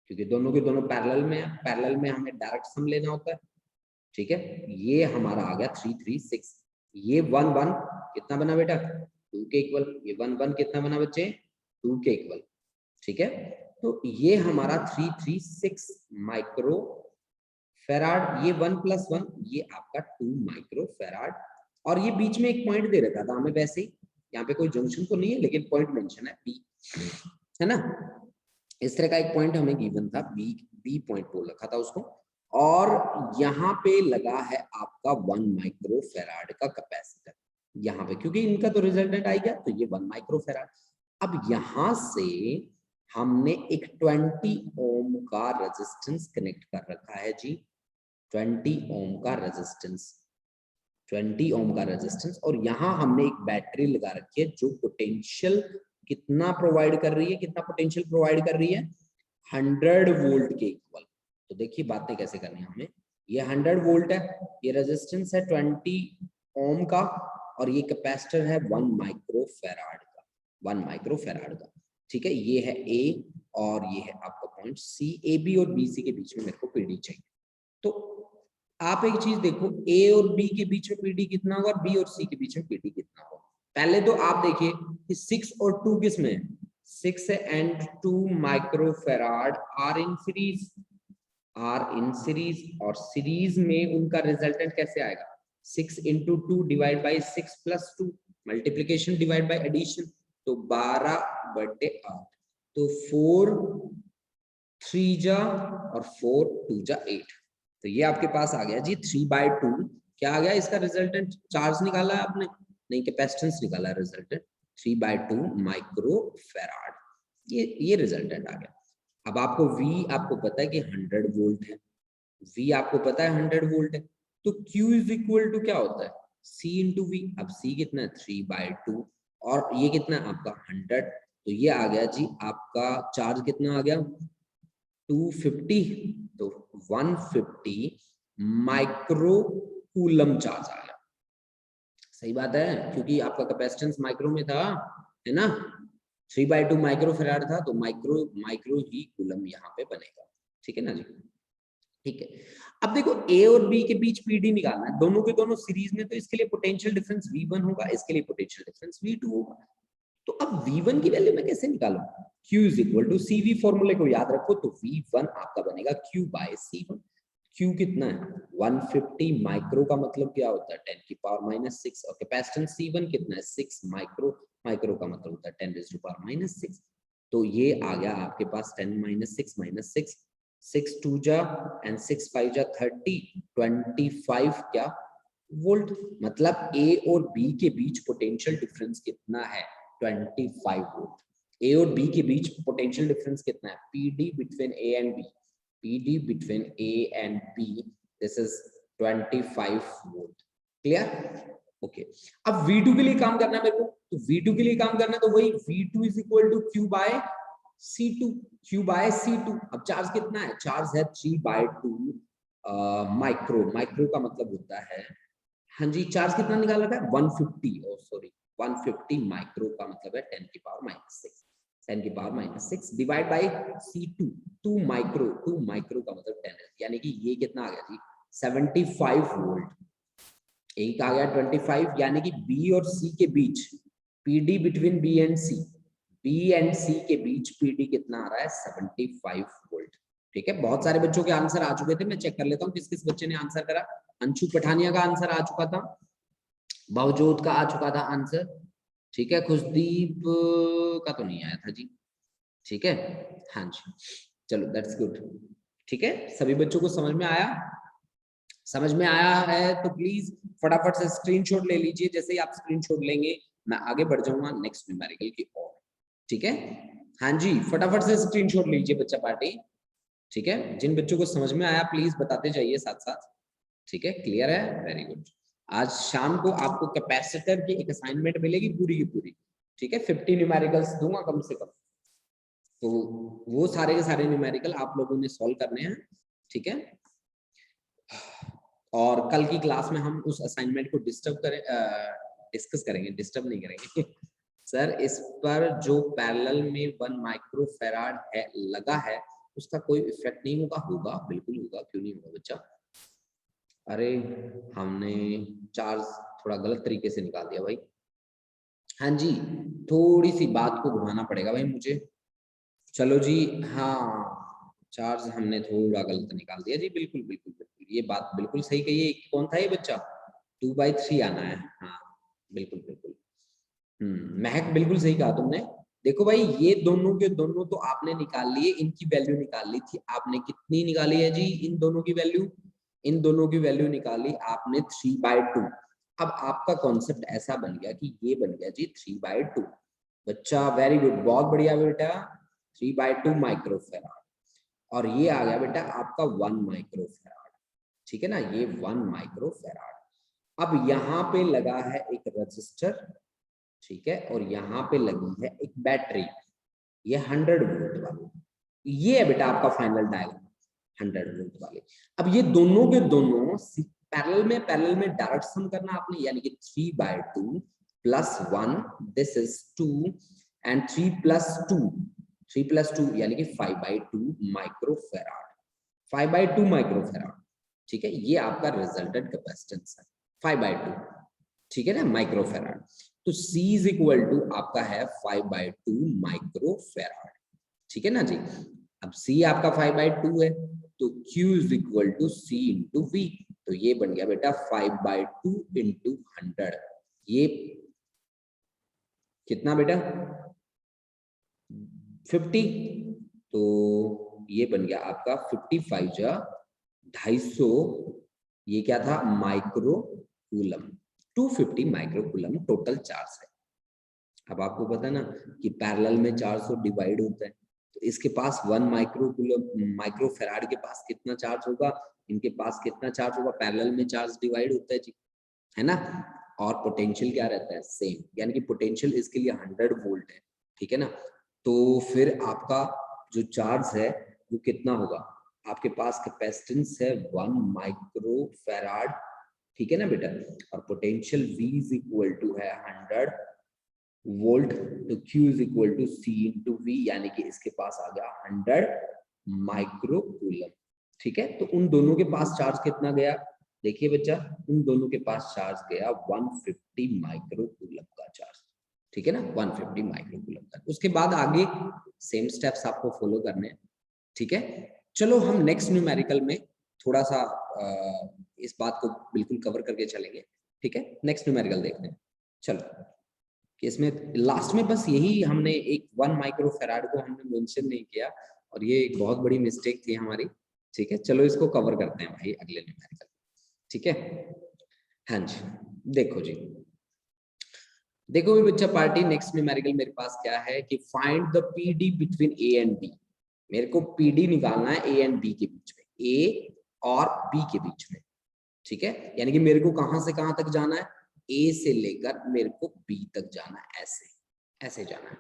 क्योंकि दोनों के दोनों पैरेलल में है, पैरेलल में हमें डायरेक्ट सम लेना होता है। ठीक है, ये हमारा आ गया 3 3 6, ये 1 1 कितना बना बेटा, 2 के इक्वल, ये 1 1 कितना बना बच्चे, 2 के इक्वल। ठीक है, तो ये हमारा 3 3 6 माइक्रो फेराड, ये 1 + 1 ये आपका 2 माइक्रो फेराड, और ये बीच में एक पॉइंट दे रखा था हमें, वैसे ही यहाँ पे कोई जंक्शन तो नहीं है लेकिन पॉइंट मेंशन है बी, है ना। इस तरह का एक पॉइंट हमें गिवन था, बी पॉइंट बोल रखा था उसको, और यहाँ पे लगा है आपका 1 माइक्रो फेराड का कैपेसिटर यहाँ पे, क्योंकि इनका तो रिजल्टेंट आ गया, तो ये 1 माइक्रो फेराड। अब यहाँ से हमने एक 20 ओम का रेजिस्टेंस कनेक्ट कर रखा है जी, 20 ओम का रेजिस्टेंस, 20 ओम का रेजिस्टेंस, और यहाँ हमने एक बैटरी लगा रखी है जो पोटेंशियल कितना प्रोवाइड कर रही है, कितना पोटेंशियल प्रोवाइड कर रही है, 100 वोल्ट के इक्वल। तो देखिए बातें कैसे करनी है हमें, ये 100 वोल्ट है, ये रेजिस्टेंस है 20 ओम का, और ये कैपेसिटर है 1 माइक्रो फेराड का, 1 माइक्रो फेराड का। ठीक है, ये है ए और ये है आपका पॉइंट सी, ए बी और बी सी के बीच में मेरे को पीडी चाहिए। तो आप एक चीज देखो, ए और बी के बीच में पीडी कितना होगा, बी और सी के बीच में पीडी कितना होगा। पहले तो आप देखिए कि 6 और 2 किस में है, 6 and 2 microfarad are in series. Are in series, और सीरीज में उनका रिजल्टेंट कैसे आएगा, 6 into 2 divide by 6 plus 2, multiplication divide by addition, तो 12/8, तो 4 3 जा और 4 2 जा 8, तो ये आपके पास आ गया जी 3/2। क्या आ गया इसका रिजल्टेंट, चार्ज निकाला है आपने, नहीं कैपेसिटेंस निकाला है, रिजल्टेंट 3/2 माइक्रो फेराड, ये रिजल्टेंट आ गया। अब आपको V आपको पता है कि 100 वोल्ट है, V आपको पता है 100 वोल्ट है, तो Q इज इक्वल टू क्या होता है, C इंटू V। अब C कितना है 3/2, और ये कितना है आपका 100, तो ये आ गया जी आपका चार्ज कितना आ गया 250, तो 150 माइक्रो कूलम चार्ज आ गया। सही बात है, क्योंकि आपका कैपेसिटेंस माइक्रो में था, है ना, 3/2 माइक्रो फैराड था, तो माइक्रो ही कूलम यहाँ पे बनेगा। ठीक है ना जी, ठीक है। अब देखो A और B के बीच PD निकालना है, दोनों के दोनों सीरीज में, तो इसके लिए पोटेंशियल डिफरेंस V1 होगा, इसके लिए पोटेंशियल डिफरेंस V2 होगा। तो अब V1 की वैल्यू मैं कैसे निकालूं, Q is equal to CV, फॉर्मूले को याद रखो, तो V1 आपका बनेगा Q बाय C1। Q कितना है 150 माइक्रो, का मतलब क्या होता है 10 की पावर -6, और कैपेसिटेंस C1 कितना है 6 माइक्रो, माइक्रो का मतलब होता है 10 रेज़ टू पावर -6, तो ये आ गया आपके पास 10 - 6 - 6, 6 2 जा एंड 6 5 जा 30, 25 क्या वोल्ट, मतलब A और B के बीच पोटेंशियल डिफरेंस कितना है 25 वोल्ट। A और B के बीच पोटेंशियल डिफरेंस कितना है, PD between A and B, PD between A and B, this is 25 volt, clear? Okay, अब V2 के लिए काम करना है मेरे को, तो V2 के लिए काम करना है, तो वही V2 is equal to Q by C2, Q by C2। अब चार्ज कितना है, चार्ज है 3/2 माइक्रो, माइक्रो का मतलब होता है, हाँ जी, चार्ज कितना निकाला था 150, ओ सॉरी 150 माइक्रो का मतलब है 10 की पावर -6, 10 की power -6 divide by C2, 2 micro का मतलब 10 है, यानी कि ये कितना आ गया जी 75 वोल्ट, एक आ गया 25, यानी कि B और C के बीच PD between B and C, B and C के बीच PD कितना आ रहा है 75 वोल्ट। ठीक है, बहुत सारे बच्चों के आंसर आ चुके थे, मैं चेक कर लेता हूँ किस किस बच्चे ने आंसर करा। अंशु पठानिया का आंसर आ चुका था, भवजोत का आ चुका था आंसर, ठीक है, खुशदीप का तो नहीं आया था जी, ठीक है, हाँ जी, चलो दैट्स गुड। ठीक है, सभी बच्चों को समझ में आया, समझ में आया है तो प्लीज फटाफट से स्क्रीनशॉट ले लीजिए, जैसे ही आप स्क्रीनशॉट लेंगे मैं आगे बढ़ जाऊंगा नेक्स्ट न्यूमेरिकल की ओर। ठीक है, हाँ जी, फटाफट से स्क्रीनशॉट लीजिए बच्चा पार्टी। ठीक है, जिन बच्चों को समझ में आया प्लीज बताते जाइए साथ साथ। ठीक है, क्लियर है, वेरी गुड। आज शाम को आपको कैपेसिटर की एक असाइनमेंट मिलेगी पूरी की पूरी, ठीक है, 50 न्यूमेरिकल्स दूंगा कम से कम, तो वो सारे के सारे न्यूमेरिकल आप लोगों ने सॉल्व करने हैं। ठीक है, और कल की क्लास में हम उस असाइनमेंट को डिस्कस करेंगे, डिस्टर्ब नहीं करेंगे सर। इस पर जो पैरेलल में 1 माइक्रो फैराड है लगा है, उसका कोई इफेक्ट नहीं होगा? होगा, बिल्कुल होगा, क्यों नहीं होगा बच्चा। अरे हमने चार्ज थोड़ा गलत तरीके से निकाल दिया भाई, हाँ जी, थोड़ी सी बात को घुमाना पड़ेगा भाई मुझे। चलो जी, हाँ, चार्ज हमने थोड़ा गलत निकाल दिया जी, बिल्कुल बिल्कुल बिल्कुल, ये बात बिल्कुल सही कही है। कौन था ये बच्चा, 2/3 आना है, हाँ बिल्कुल बिल्कुल, महक बिल्कुल सही कहा तुमने। देखो भाई, ये दोनों के दोनों तो आपने निकाल लिए, इनकी वैल्यू निकाल ली थी आपने, कितनी निकाली है जी इन दोनों की वैल्यू, इन दोनों की वैल्यू निकाली आपने 3/2। अब आपका कॉन्सेप्ट ऐसा बन गया कि ये बन गया जी 3/2, बच्चा वेरी गुड, बहुत बढ़िया बेटा, 3/2 माइक्रो फैराड, और ये आ गया बेटा आपका 1 माइक्रो फैराड। ठीक है ना, ये 1 माइक्रो फैराड। अब यहाँ पे लगा है एक रजिस्टर, ठीक है, और यहाँ पे लगी है एक बैटरी, ये 100 वोल्ट वाली, ये है बेटा आपका फाइनल डायग्राम 100 वोल्ट वाले। अब ये दोनों के दोनों पैरेलल में डायरेक्ट सम करना आपने, यानी कि 3/2 plus 1, this is 2, and 3 plus 2 यानी कि 5/2 माइक्रो फैराड, 5/2 माइक्रो फैराड। ठीक है, ये आपका रिजल्टेंट कैपेसिटेंस है 5/2, ठीक है ना, माइक्रो फैराड। तो C इज इक्वल टू आपका है 5/2 माइक्रो फैराड। ठीक है ना जी, अब C आपका 5/2 है, तो Q is equal to C into V। तो ये बन गया बेटा 5/2 इंटू 100। ये कितना बेटा 50, तो ये बन गया आपका 55 जा 250। ये क्या था micro coulomb, 250 micro coulomb total charge है। अब आपको पता ना कि पैरेलल में 400 डिवाइड होता है, तो इसके पास 1 माइक्रो कूलम माइक्रो फैराड के पास कितना चार्ज होगा, इनके पास कितना चार्ज होगा, पैरेलल में चार्ज डिवाइड होता है जी, है ना। और पोटेंशियल क्या रहता है सेम, यानी कि पोटेंशियल इसके लिए 100 वोल्ट है, ठीक है ना। तो फिर आपका जो चार्ज है वो कितना होगा, आपके पास कैपेसिटेंस है 1 माइक्रो फैराड, ठीक है ना बेटा, और potential V is equal to है 100 वोल्ट, तो Q is equal to C into V, यानी कि इसके पास आ गया 100 माइक्रो कूलम, ठीक है। तो उन दोनों के पास चार्ज कितना गया, देखिए बच्चा, उन दोनों के पास चार्ज गया 150 माइक्रो कूलम का चार्ज, ठीक है ना, 150 माइक्रो कूलम का। उसके बाद आगे सेम स्टेप्स आपको फॉलो करने हैं, ठीक है। चलो हम नेक्स्ट न्यूमेरिकल में थोड़ा सा इस बात को बिल्कुल कवर करके चलेंगे, ठीक है। नेक्स्ट न्यूमेरिकल देखते हैं। चलो कि इसमें लास्ट में बस यही हमने एक 1 माइक्रो फैराड को हमने मेंशन नहीं किया, और ये एक बहुत बड़ी मिस्टेक थी हमारी, ठीक है। चलो इसको कवर करते हैं भाई अगले न्यूमेरिकल, ठीक है। हाँ जी, देखो जी, देखो भी बच्चा पार्टी, नेक्स्ट न्यूमेरिकल मेरे पास क्या है कि find the PD between A and B. मेरे को पीडी निकालना है ए एंड बी के बीच में, ए और बी के बीच में, ठीक है। यानी कि मेरे को कहां से कहां तक जाना है, ए से लेकर मेरे को बी तक जाना है, ऐसे ऐसे जाना है,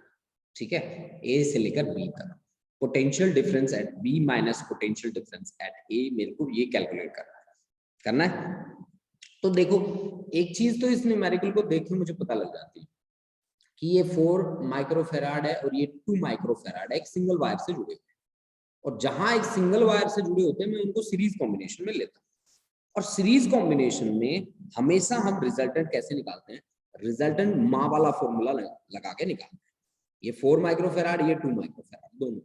ठीक है, ए से लेकर बी तक। Potential difference at B minus potential difference at A, मेरे को ये कैलकुलेट करना है। तो देखो एक चीज तो इस न्यूमेरिकल को देख के मुझे पता लग जाती है कि ये 4 माइक्रोफेराड है और ये 2 माइक्रोफेराड है, एक सिंगल वायर से जुड़े हुए हैं, और जहां एक सिंगल वायर से जुड़े होते हैं मैं उनको सीरीज कॉम्बिनेशन में लेता हूँ। और सीरीज कॉम्बिनेशन में हमेशा हम रिजल्टेंट कैसे निकालते हैं, रिजल्टेंट माँ वाला फॉर्मूला लगा के निकालते हैं। ये 4 माइक्रोफेराड, ये 2 माइक्रोफेराड दोनों,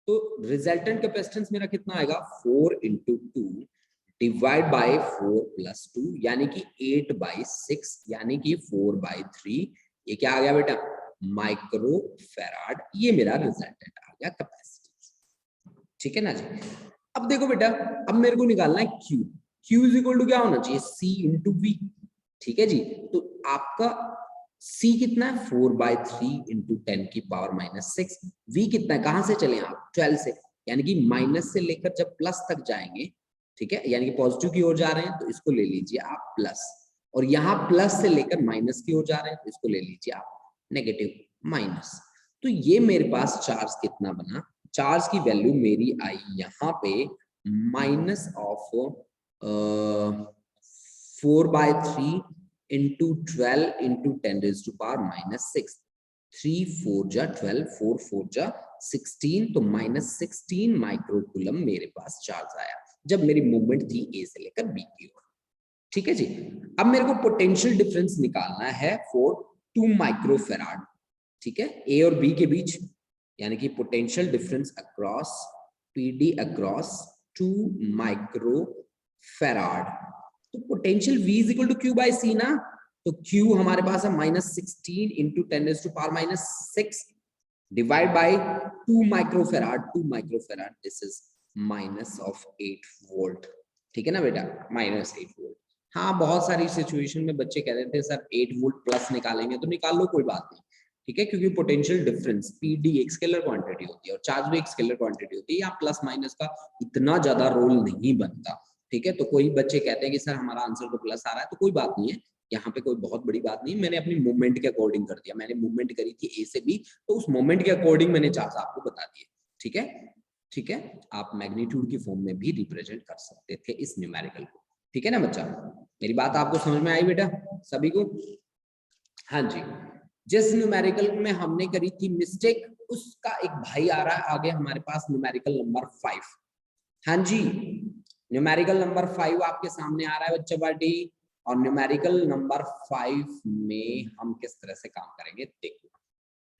तो रिजल्टेंट कैपेसिटेंस मेरा कितना आएगा 4 इंटू 2 डिवाइड बाय 4 प्लस 2, यानी कि 8/6, यानी कि 4/3। ये क्या आ गया बेटा माइक्रो फैराड, ये मेरा रिजल्टेंट आ गया कैपेसिटेंस, ठीक है ना जी। अब देखो बेटा, अब मेरे को निकालना है Q। Q is equal to क्या होना चाहिए C इंटू V, ठीक है जी। तो आपका C कितना है 4/3 इंटू 10 की पावर -6। V कितना है, कहां से चले आप 12 से, यानी कि माइनस से लेकर जब प्लस तक जाएंगे, ठीक है, यानी कि पॉजिटिव की ओर जा रहे हैं तो इसको ले लीजिए आप प्लस, और यहाँ प्लस से लेकर माइनस की ओर जा रहे हैं तो इसको ले लीजिए आप नेगेटिव माइनस। तो ये मेरे पास चार्ज कितना बना, चार्ज की वैल्यू मेरी आई यहाँ पे माइनस ऑफ 4/3 इंटू 12 इंटू 10⁻⁻⁶। 3 4 जा 12, 4 4 जा 16, तो -16 माइक्रोकूलम मेरे पास चार्ज आया जब मेरी मूवमेंट थी ए से लेकर बी की ओर, ठीक है जी। अब मेरे को पोटेंशियल डिफरेंस निकालना है फॉर 2 माइक्रोफेराड, ठीक है, ए और बी के बीच, यानी कि potential difference across PD across 2 microfarad. तो potential V is equal to Q by C ना, तो Q हमारे पास है -16 into 10⁻⁻⁶ divide by 2 microfarad, 2 microfarad this is -8 volt, ठीक है ना बेटा, -8 वोल्ट। हाँ बहुत सारी सिचुएशन में बच्चे कह रहे थे सर 8 वोल्ट प्लस निकालेंगे, तो निकाल लो कोई बात नहीं, ठीक है, क्योंकि पोटेंशियल डिफरेंस पीडी एक स्केलर क्वांटिटी होती है और चार्ज भी एक स्केलर क्वांटिटी होती है, यहाँ प्लस माइनस का इतना ज्यादा रोल नहीं बनता, ठीक है। तो कोई बच्चे कहते हैं कि सर हमारा आंसर तो प्लस आ रहा है, तो कोई बात नहीं है, यहाँ पे कोई बहुत बड़ी बात नहीं, मैंने अपनी मूवमेंट के अकॉर्डिंग कर दिया, मैंने मूवमेंट करी थी ए से बी, तो उस मूवमेंट के अकॉर्डिंग मैंने चार्ज आपको बता दिए, ठीक है, ठीक है। आप मैग्नीट्यूड की फॉर्म में भी रिप्रेजेंट कर सकते थे इस न्यूमेरिकल को, ठीक है ना बच्चा, मेरी बात आपको समझ में आई बेटा सभी को। हाँ जी, जिस न्यूमेरिकल में हमने करी थी मिस्टेक, उसका एक भाई आ रहा है आगे हमारे पास न्यूमेरिकल नंबर 5। हाँ जी, न्यूमेरिकल नंबर 5 आपके सामने आ रहा है बच्चा पार्टी, और न्यूमेरिकल नंबर 5 में हम किस तरह से काम करेंगे देखो।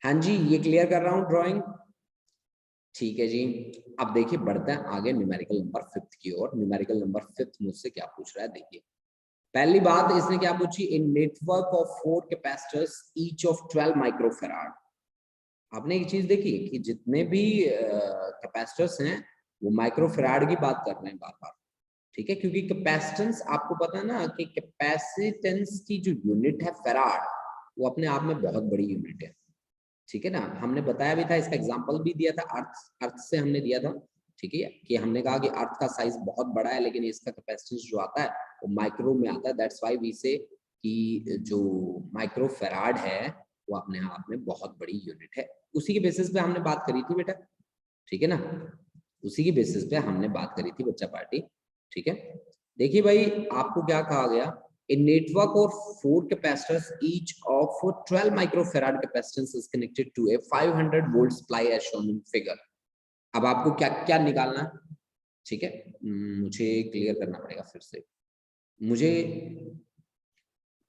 हाँ जी, ये क्लियर कर रहा हूं ड्राइंग, ठीक है जी। अब देखिए बढ़ते हैं आगे न्यूमेरिकल नंबर 5 की ओर। न्यूमेरिकल नंबर 5 मुझसे क्या पूछ रहा है, देखिए पहली बात इसने क्या पूछी, in network of 4 capacitors each of 12 microfarad. आपने एक चीज देखी कि जितने भी कैपेसिटर्स हैं वो माइक्रोफैराड की बात कर रहे हैं बार बार, ठीक है, क्योंकि कैपेसिटेंस आपको पता है ना कि कैपेसिटेंस की जो यूनिट है फैराड, वो अपने आप में बहुत बड़ी यूनिट है, ठीक है ना। हमने बताया भी था, इसका एग्जांपल भी दिया था, अर्थ से हमने दिया था, ठीक है, कि हमने कहा कि अर्थ का साइज बहुत बड़ा है लेकिन इसका कैपेसिटेंस जो आता है वो माइक्रो में आता है। दैट्स व्हाई वी से कि जो माइक्रो फैराड है वो अपने आप में बहुत बड़ी यूनिट है। उसी के बेसिस पे हमने बात करी थी बेटा, ठीक है ना, उसी की बेसिस पे हमने बात करी थी बच्चा पार्टी, ठीक है। देखिए भाई आपको क्या कहा गया, a network of 4 capacitors each of 12 microfarad capacitance is connected to a 500 volt supply as shown in figure। अब आपको क्या क्या निकालना है, ठीक है, मुझे क्लियर करना पड़ेगा फिर से, मुझे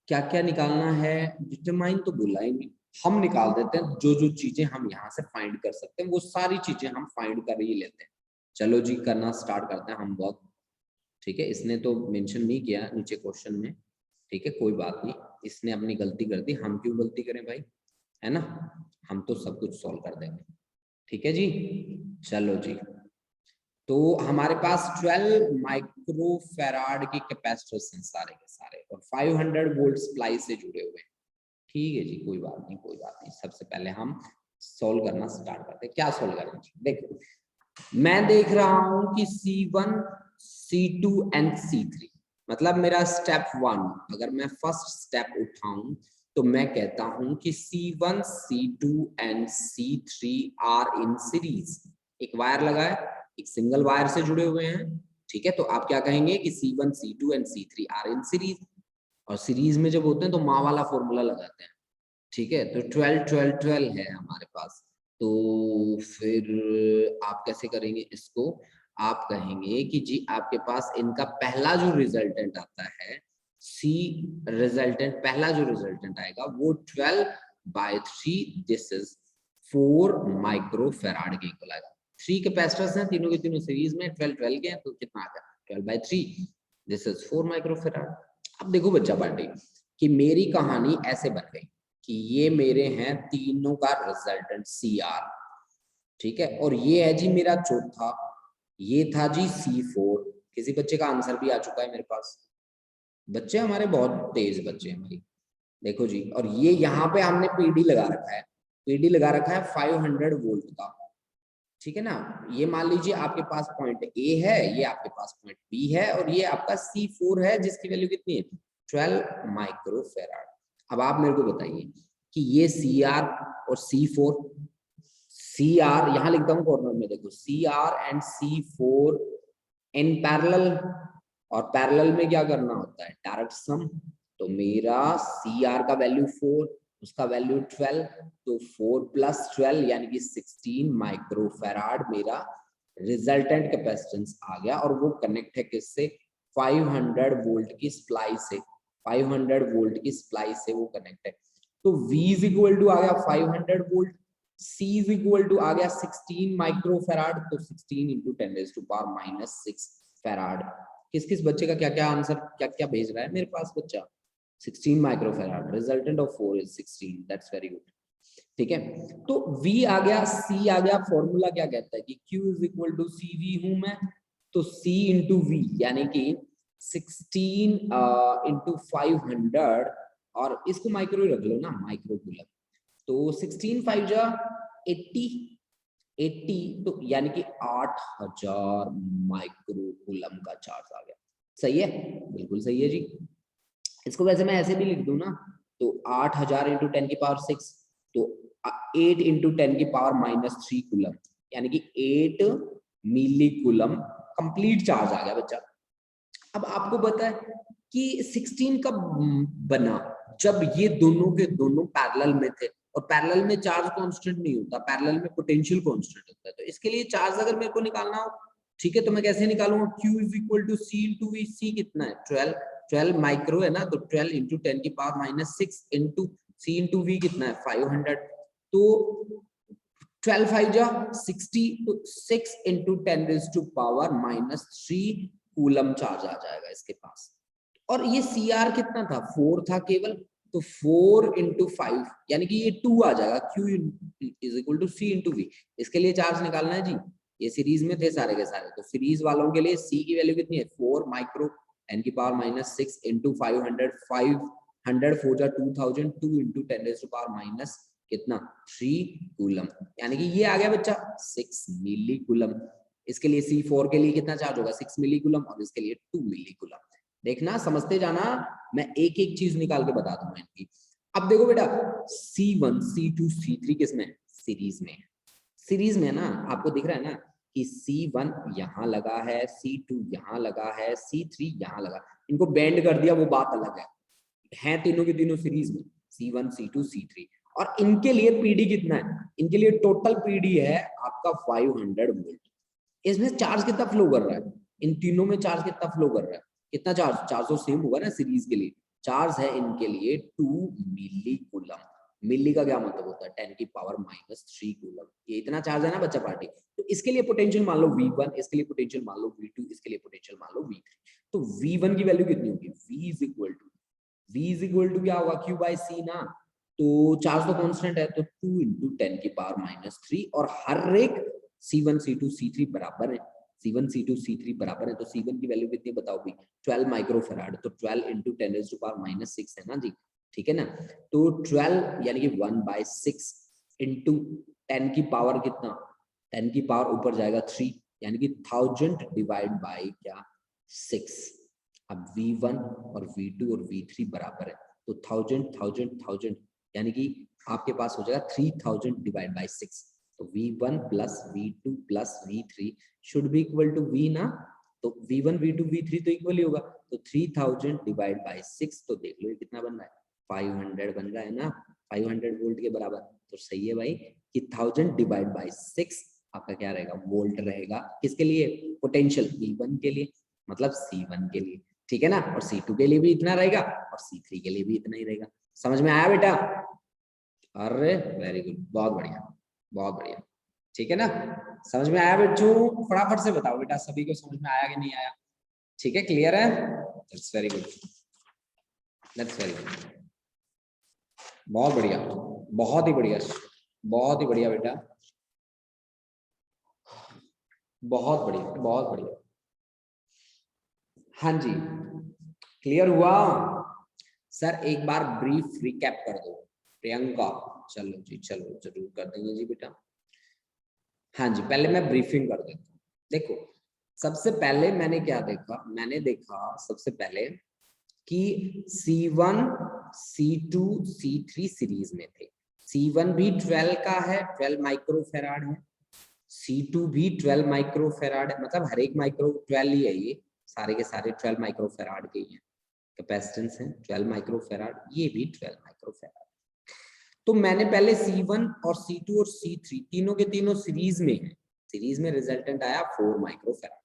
क्या क्या निकालना है, डिटरमाइन तो बोला ही नहीं, हम निकाल देते हैं जो जो चीजें हम यहाँ से फाइंड कर सकते हैं वो सारी चीजें हम फाइंड कर ही लेते हैं। चलो जी करना स्टार्ट करते हैं हम वर्क, ठीक है। इसने तो मेंशन नहीं किया नीचे क्वेश्चन में, ठीक है, कोई बात नहीं, इसने अपनी गलती कर दी, हम क्यों गलती करें भाई, है ना, हम तो सब कुछ सॉल्व कर देंगे, ठीक है जी। चलो जी, तो हमारे पास 12 माइक्रोफैराड के कैपेसिटर्स हैं सारे के सारे और 500 वोल्ट सप्लाई से जुड़े हुए हैं, ठीक है जी, कोई बात नहीं कोई बात नहीं। सबसे पहले हम सॉल्व करना स्टार्ट करते हैं। क्या सॉल्व करना चाहिए, देखो मैं देख रहा हूं कि C1 C2 एंड C3, मतलब मेरा स्टेप 1 अगर मैं फर्स्ट स्टेप उठाऊं तो मैं कहता हूं कि C1 C2 and C3 are in series. एक वायर लगा है, एक सिंगल वायर से जुड़े हुए हैं, ठीक है, तो आप क्या कहेंगे कि C1 C2 and C3 are in series. और सीरीज में जब होते हैं तो माँ वाला फॉर्मूला लगाते हैं, ठीक है, तो 12 12 12 है हमारे पास। तो फिर आप कैसे करेंगे इसको, आप कहेंगे कि जी आपके पास इनका पहला जो रिजल्टेंट आता है, सी रिजल्टेंट, पहला जो रिजल्टेंट आएगा वो 12/3, दिस इज 4 माइक्रोफैराड के इक्वल आएगा। 3 कैपेसिटर्स हैं, तीनों के तीनों सीरीज में 12 12 के हैं, तो कितना आ गया 12/3, दिस इज 4 माइक्रोफैराड। अब देखो बच्चा पार्टी कि मेरी कहानी ऐसे बन गई कि ये मेरे हैं तीनों का रिजल्टेंट CR, ठीक है, और ये है जी मेरा चौथा, ये था जी C4। किसी बच्चे का आंसर भी आ चुका है मेरे पास, बच्चे हमारे बहुत तेज बच्चे हैं भाई, देखो जी, और ये यहाँ पे हमने PD लगा रखा है, PD लगा रखा है 500 वोल्ट का, ठीक है ना। ये मान लीजिए आपके पास पॉइंट A है, ये आपके पास पॉइंट B है, और ये आपका C4 है जिसकी वैल्यू कितनी है 12 माइक्रोफैराड। अब आप मेरे को बताइए कि ये CR और C4, CR यहाँ लिखता हूँ कॉर्नर में, देखो CR and C4 in parallel, और पैरेलल में क्या करना होता है डायरेक्ट सम। तो मेरा CR का वैल्यू 4, उसका वैल्यू 12, तो 4 + 12 यानी कि 16 माइक्रोफैराड मेरा रिजल्टेंट कैपेसिटेंस आ गया, और वो कनेक्ट है किससे, 500 वोल्ट की सप्लाई से, 500 वोल्ट की सप्लाई से वो कनेक्ट है। तो V इज इक्वल टू आ गया 500 volt, C is equal to आ गया 16 माइक्रोफैराड, तो 16 × 10⁻⁻6 फैराड। किस किस बच्चे का क्या क्या आंसर क्या क्या भेज रहा है मेरे पास बच्चा, 16 microfarad, resultant of 4 is 16, that's very good, ठीक है। तो V आ गया, C आ गया, फॉर्मूला क्या कहता है कि Q is equal to CV हूं मैं, तो C × V यानी कि 16 × 500, और इसको माइक्रो रख लो ना, माइक्रो कूलम, तो 16 5 जा 80, 80 तो यानी कि 8000 माइक्रो कूलम का चार्ज आ गया। सही है, बिल्कुल सही है जी। इसको वैसे मैं ऐसे भी लिख दूं ना, तो 8000 × 10⁻6, तो 8 × 10⁻³ कूलम, यानी कि 8 मिली कूलम कंप्लीट चार्ज आ गया बच्चा। अब आपको पता है कि 16 कब बना, जब ये दोनों के दोनों पैरेलल में थे, और पैरेलल में चार्ज कांस्टेंट नहीं होता, पैरेलल में पोटेंशियल कांस्टेंट होता है। तो इसके लिए चार्ज अगर मेरे को निकालना हो, ठीक है, तो मैं कैसे निकालूंगा, Q is equal to C × V। C कितना है 12, 12 माइक्रो है ना, तो 12 × 10⁻⁻6 × C × V कितना है 500। तो 12 5 जा 60 तो 6 into 10 raised to power -3 coulomb charge आ जाएगा इसके पास। और ये CR कितना था, 4 था केवल, तो 4 into 5 यानी कि ये 2 आ जाएगा। Q is equal to C into V। इसके लिए चार्ज निकालना है जी, ये सीरीज में थे सारे के सारे, तो सीरीज वालों के लिए C की वैल्यू कितनी है, 4 माइक्रो 10 की पावर -6 into 500 500 4 जा 2000 2 into 10 raised to power minus कितना 3 कूलम, यानी कि ये आ गया बच्चा 6 मिली कूलम। इसके लिए C4 के लिए कितना चार्ज होगा 6 मिली कूलम और इसके लिए 2 मिली कूलम। देखना समझते जाना, मैं एक एक चीज निकाल के बता दूंगा इनकी। अब देखो बेटा C1 C2 C3 किसमें, सीरीज में। सीरीज में ना आपको दिख रहा है ना कि C1 यहाँ लगा है, C2 यहाँ लगा है, C3 यहाँ लगा, इनको बैंड कर दिया वो बात अलग है तीनों के तीनों सीरीज में, C1 C2 C3। और इनके लिए पीडी कितना है, इनके लिए टोटल पीडी है आपका 500 वोल्ट। इसमें चार्ज कितना फ्लो कर रहा है, इन तीनों में चार्ज कितना फ्लो कर रहा है, कितना चार्ज, चार्ज तो सेम होगा ना सीरीज के लिए। चार्ज है इनके लिए 2 मिली कूलम। मिली का क्या मतलब होता है 10 की पावर -3 कूलम। ये इतना चार्ज है ना बच्चा पार्टी। तो इसके लिए पोटेंशियल मान लो V1, इसके लिए पोटेंशियल मान लो V2, इसके लिए पोटेंशियल मान लो V3। तो V1 की वैल्यू कितनी होगी, V इज इक्वल टू क्या होगा Q/C ना, तो चार्ज तो कांस्टेंट है, तो 2 into 10 की पावर -3 और हर एक C1 C2 C3 बराबर है, C1 C2 C3 बराबर है, तो C1 की वैल्यू कितनी बताओ भी 12 माइक्रोफैराड, तो 12 into 10 raised to power -6 है ना जी, ठीक है ना। तो 12 यानी कि 1/6 into 10 की पावर कितना, 10 की पावर ऊपर जाएगा 3 यानी कि 1000 डिवाइड बाय क्या 6। अब V1 और V2 और V3 बराबर है, तो 1000 यानी कि आपके पास हो जाएगा 3000 डिवाइड बाय 6। तो V1 plus V2 plus V3 should be equal to V ना, तो V1 V2 V3 तो इक्वल ही होगा, तो 3000 डिवाइड बाय 6, तो देख लो ये कितना बन रहा है 500 बन रहा है ना, 500 वोल्ट के बराबर। तो सही है भाई कि 1000 डिवाइड बाय 6 आपका क्या रहेगा वोल्ट रहेगा, किसके लिए पोटेंशियल V1 के लिए, मतलब C1 के लिए, ठीक है ना। और C2 के लिए भी इतना रहेगा और C3 के लिए भी इतना ही रहेगा। समझ में आया बेटा, अरे वेरी गुड, बहुत बढ़िया बहुत बढ़िया, ठीक है ना। समझ में आया बच्चों, फटाफट से बताओ बेटा सभी को समझ में आया कि नहीं आया, ठीक है क्लियर है, that's very good, that's very good, बहुत बढ़िया, बहुत ही बढ़िया, बहुत ही बढ़िया बेटा, बहुत बढ़िया बहुत बढ़िया। हाँ जी क्लियर हुआ सर, एक बार ब्रीफ रिकैप कर दो प्रियंका। चलो जी चलो जरूर कर देंगे जी बेटा। हाँ जी पहले मैं ब्रीफिंग कर देता हूँ। देखो सबसे पहले मैंने क्या देखा, मैंने देखा सबसे पहले कि C1 C2 C3 सीरीज में थे। C1 भी 12 का है, 12 माइक्रोफेराड है, C2 भी 12 माइक्रोफेराड है, मतलब हर एक माइक्रो 12 ही है, ये सारे के सारे 12 माइक्रोफेराड के ही हैं, कैपेसिटेंस है 12 माइक्रोफेराड, ये भी 12 माइक्रोफेराड। तो मैंने पहले C1 और C2 और C3 तीनों के तीनों सीरीज में है, सीरीज में रिजल्टेंट आया 4 माइक्रोफेराड।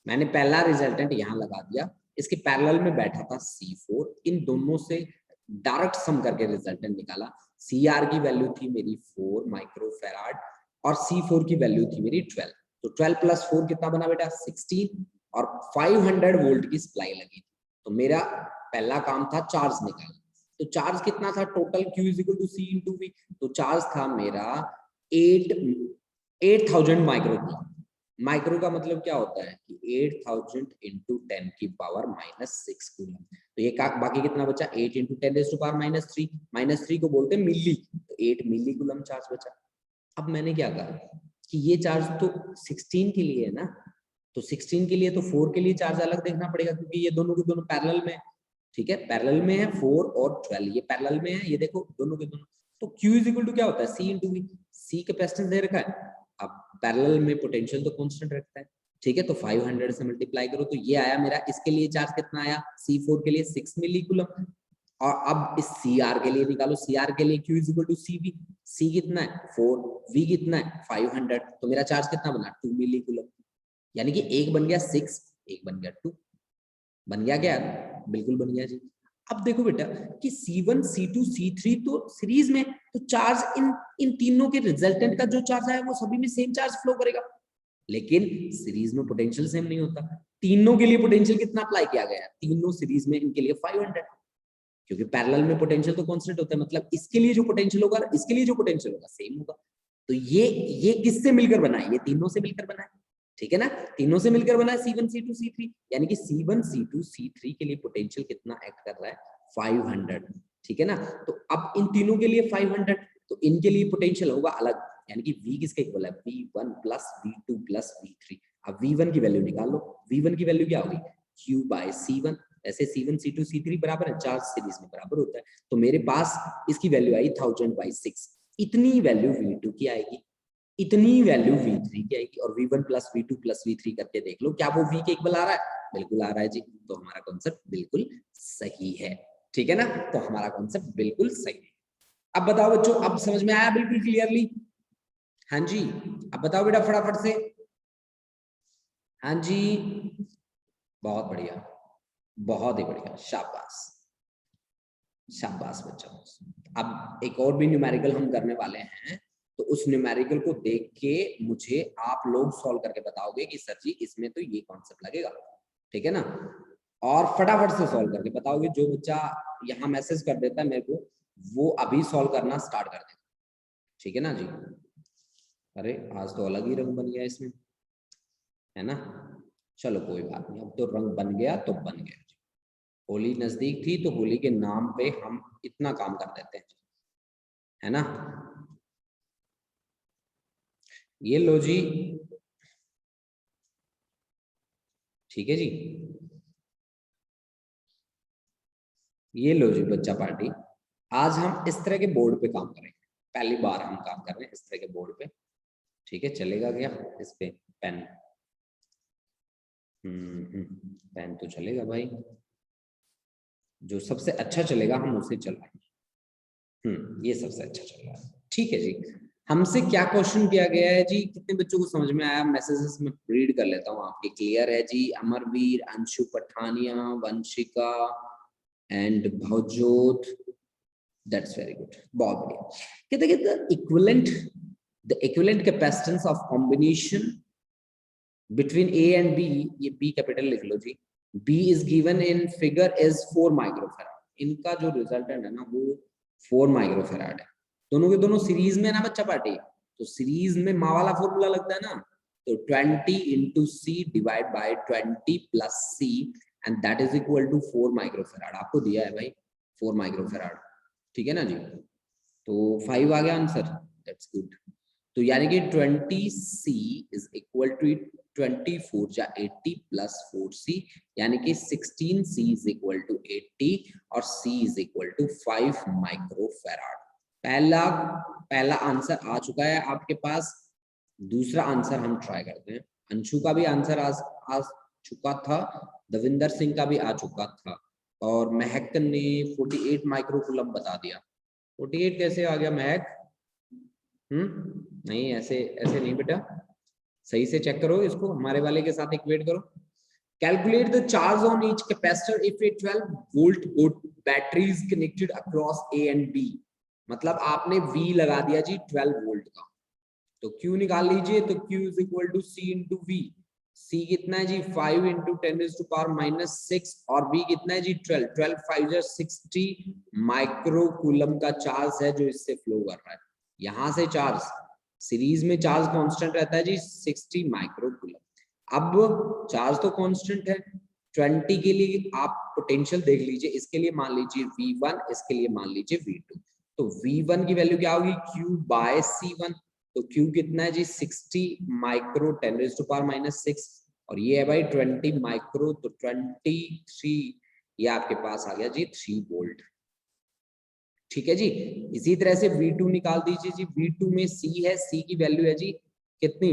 मैंने पहला रिजल्टेंट यहाँ लगा दिया, इसके पैरेलल में बैठा था C4, इन दोनों से डायरेक्ट सम करके रिजल्टेंट निकाला। CR की वैल्यू थी मेरी 4 माइक्रोफेराड और C4 की वैल्यू थी मेरी 12, तो 12 प्लस 4 कितना बना बेटा 16 और 500 वोल्ट की सप्लाई लगी। तो मेरा पहला काम था चार्ज निकालना, तो चार्ज कितना था total Q is equal to C into V, तो चार्ज था मेरा 8000 माइक्रो। माइक्रो का मतलब क्या होता है कि 8000 इंटू 10 की पावर -6 कूलम। तो ये बाकी कितना बचा 8 इंटू 10 रेज़ टू पावर -3 को बोलते हैं मिली, तो 8 मिली कूलम चार्ज बचा। अब मैंने क्या कहा कि ये चार्ज तो 16 के लिए है ना, तो 16 के लिए तो 4 के लिए चार्ज अलग देखना पड़ेगा क्योंकि ये दोनों के दोनों पैरेलल में, ठीक है पैरेलल में है 4 और 12, ये पैरेलल में है, ये देखो दोनों के दोनों। तो Q इज इक्वल टू क्या होता है C into V, C capacitance दे रखा है, अब पैरेलल में पोटेंशियल तो कांस्टेंट रखता है, ठीक है। तो 500 से मल्टीप्लाई करो तो ये आया मेरा, इसके लिए चार्ज कितना आया C4 के लिए 6 मिली कूलम। और अब इस CR के लिए निकालो, CR के लिए Q is equal to CV, C कितना है 4, V कितना है 500, तो मेरा चार्ज कितना बना 2 मिली कूलम, यानी कि एक बन गया 6 एक बन गया 2, बन गया क्या, बिल्कुल बन गया जी। अब देखो बेटा कि C1 C2 C3 तो सीरीज में, तो चार्ज इन तीनों के रिजल्टेंट का जो चार्ज है वो सभी में सेम चार्ज फ्लो करेगा। लेकिन सीरीज में पोटेंशियल सेम नहीं होता। तीनों के लिए पोटेंशियल कितना अप्लाई किया गया है? तीनों सीरीज में इनके लिए 500, क्योंकि पैरेलल में पोटेंशियल तो कांस्टेंट होता है, मतलब इसके लिए जो पोटेंशियल होगा इसके लिए जो पोटेंशियल होगा सेम होगा। तो ये किससे मिलकर बना है? ये तीनों से मिलकर बना है, ठीक है ना। तीनों से मिलकर बना है C1 C2 C3, यानी कि C1 C2 C3 के लिए पोटेंशियल कितना एक्ट कर रहा है? 500, ठीक है ना। तो अब इन तीनों के लिए 500, तो इनके लिए पोटेंशियल होगा अलग, यानी कि V किसके इक्वल है? V1 plus V2 plus V3। अब V1 की वैल्यू निकाल लो। V1 की वैल्यू क्या होगी? Q by C1। ऐसे C1 C2 C3 बराबर है, चार्ज सीरीज में बराबर होता है। तो मेरे पास इसकी वैल्यू आई 1000/6। इतनी वैल्यू V2 की आएगी, इतनी वैल्यू V3 की आएगी, और V1 plus V2 plus V3 करके देख लो क्या वो V के इक्वल आ रहा है? बिल्कुल आ रहा है जी। तो हमारा कॉन्सेप्ट बिल्कुल सही है, ठीक है ना। तो हमारा कॉन्सेप्ट बिल्कुल सही है। अब बताओ बच्चों, अब समझ में आया बिल्कुल क्लियरली? हाँ जी, अब बताओ बेटा फटाफट से। हाँ जी, बहुत बढ़िया, बहुत ही बढ़िया, शाबाश शाबाश बच्चों। अब एक और भी न्यूमेरिकल हम करने वाले हैं, तो उस न्यूमेरिकल को देख के मुझे आप लोग सॉल्व करके बताओगे कि सर जी इसमें तो ये कॉन्सेप्ट लगेगा, ठीक है ना। और फटाफट से सॉल्व करके बताओगे। जो बच्चा यहाँ मैसेज कर देता है मेरे को, वो अभी सॉल्व करना स्टार्ट कर देगा, ठीक है ना जी। अरे आज तो अलग ही रंग बन गया इसमें, है ना। चलो कोई बात नहीं, अब तो रंग बन गया तो बन गया। होली नजदीक थी तो होली के नाम पे हम इतना काम कर देते हैं, है ना। ये लो जी, ठीक है जी। ये लो जी बच्चा पार्टी, आज हम इस तरह के बोर्ड पे काम करेंगे। पहली बार हम काम कर रहे हैं इस तरह के बोर्ड पे, ठीक है। चलेगा क्या इस पे पेन? पेन तो चलेगा भाई, जो सबसे अच्छा चलेगा हम उसे चलाएंगे। ये सबसे अच्छा चल रहा है, ठीक है जी। हमसे क्या क्वेश्चन किया गया है जी? कितने बच्चों को समझ में आया? मैसेजेस में रीड कर लेता हूँ आपके। क्लियर है जी? Amarveer, Anshu Pathania, Vanshika and Bhavjot, that's very good, बहुत बढ़िया। कहते the equivalent capacitance of combination between A and B, ये बी कैपिटल लिख लो जी, B is given in figure is 4 microfarad. इनका जो रिजल्टेंट है ना वो 4 माइक्रोफैराड है। दोनों के दोनों सीरीज में ना बच्चा पार्टी, तो सीरीज में माँ वाला फॉर्मूला लगता है ना, तो 20 into C divide by 20 plus C, and that is equal to 4 microfarad. आपको दिया है भाई 4 माइक्रोफैराड, ठीक है ना जी। तो 5 आ गया आंसर, दैट्स गुड। तो यानी कि 20C इज इक्वल टू 24 जा 80 प्लस 4C, यानी कि 16C इज इक्वल टू 80 और C is equal to 5 microfarad. पहला आंसर आ चुका है आपके पास। दूसरा आंसर हम ट्राई करते हैं। अंशु का भी आंसर आ चुका था, दविंदर सिंह का भी आ चुका था, और महक ने 48 माइक्रोकूलम बता दिया। 48 कैसे आ गया महक? नहीं, ऐसे ऐसे नहीं बेटा, सही से चेक करो इसको, हमारे वाले के साथ इक्वेट करो। Calculate the charge on each capacitor if a 12 volt battery is connected across A and B. मतलब आपने V लगा दिया जी 12 वोल्ट का, तो Q निकाल लीजिए। तो Q is equal to C into V। C कितना है जी? 5 इंटू 10⁻⁻⁶, और V कितना है जी? 12। 12 5 60 माइक्रोकूलम का चार्ज है जो इससे फ्लो कर रहा है। यहां से चार्ज, सीरीज में चार्ज कांस्टेंट रहता है जी 60 माइक्रोकूलम। अब चार्ज तो कांस्टेंट है, 20 के लिए आप पोटेंशियल देख लीजिए। इसके लिए मान लीजिए V1, इसके लिए मान लीजिए V2। तो V1 की वैल्यू क्या होगी? Q by C1। तो Q कितना है जी? 60 माइक्रो 10⁻⁻⁶, और ये है भाई 20 माइक्रो, तो 23, ये आपके पास आ गया जी 3 वोल्ट, ठीक है जी। इसी तरह से V2 निकाल दीजिए जी। V2 में C है, C की वैल्यू है जी कितनी?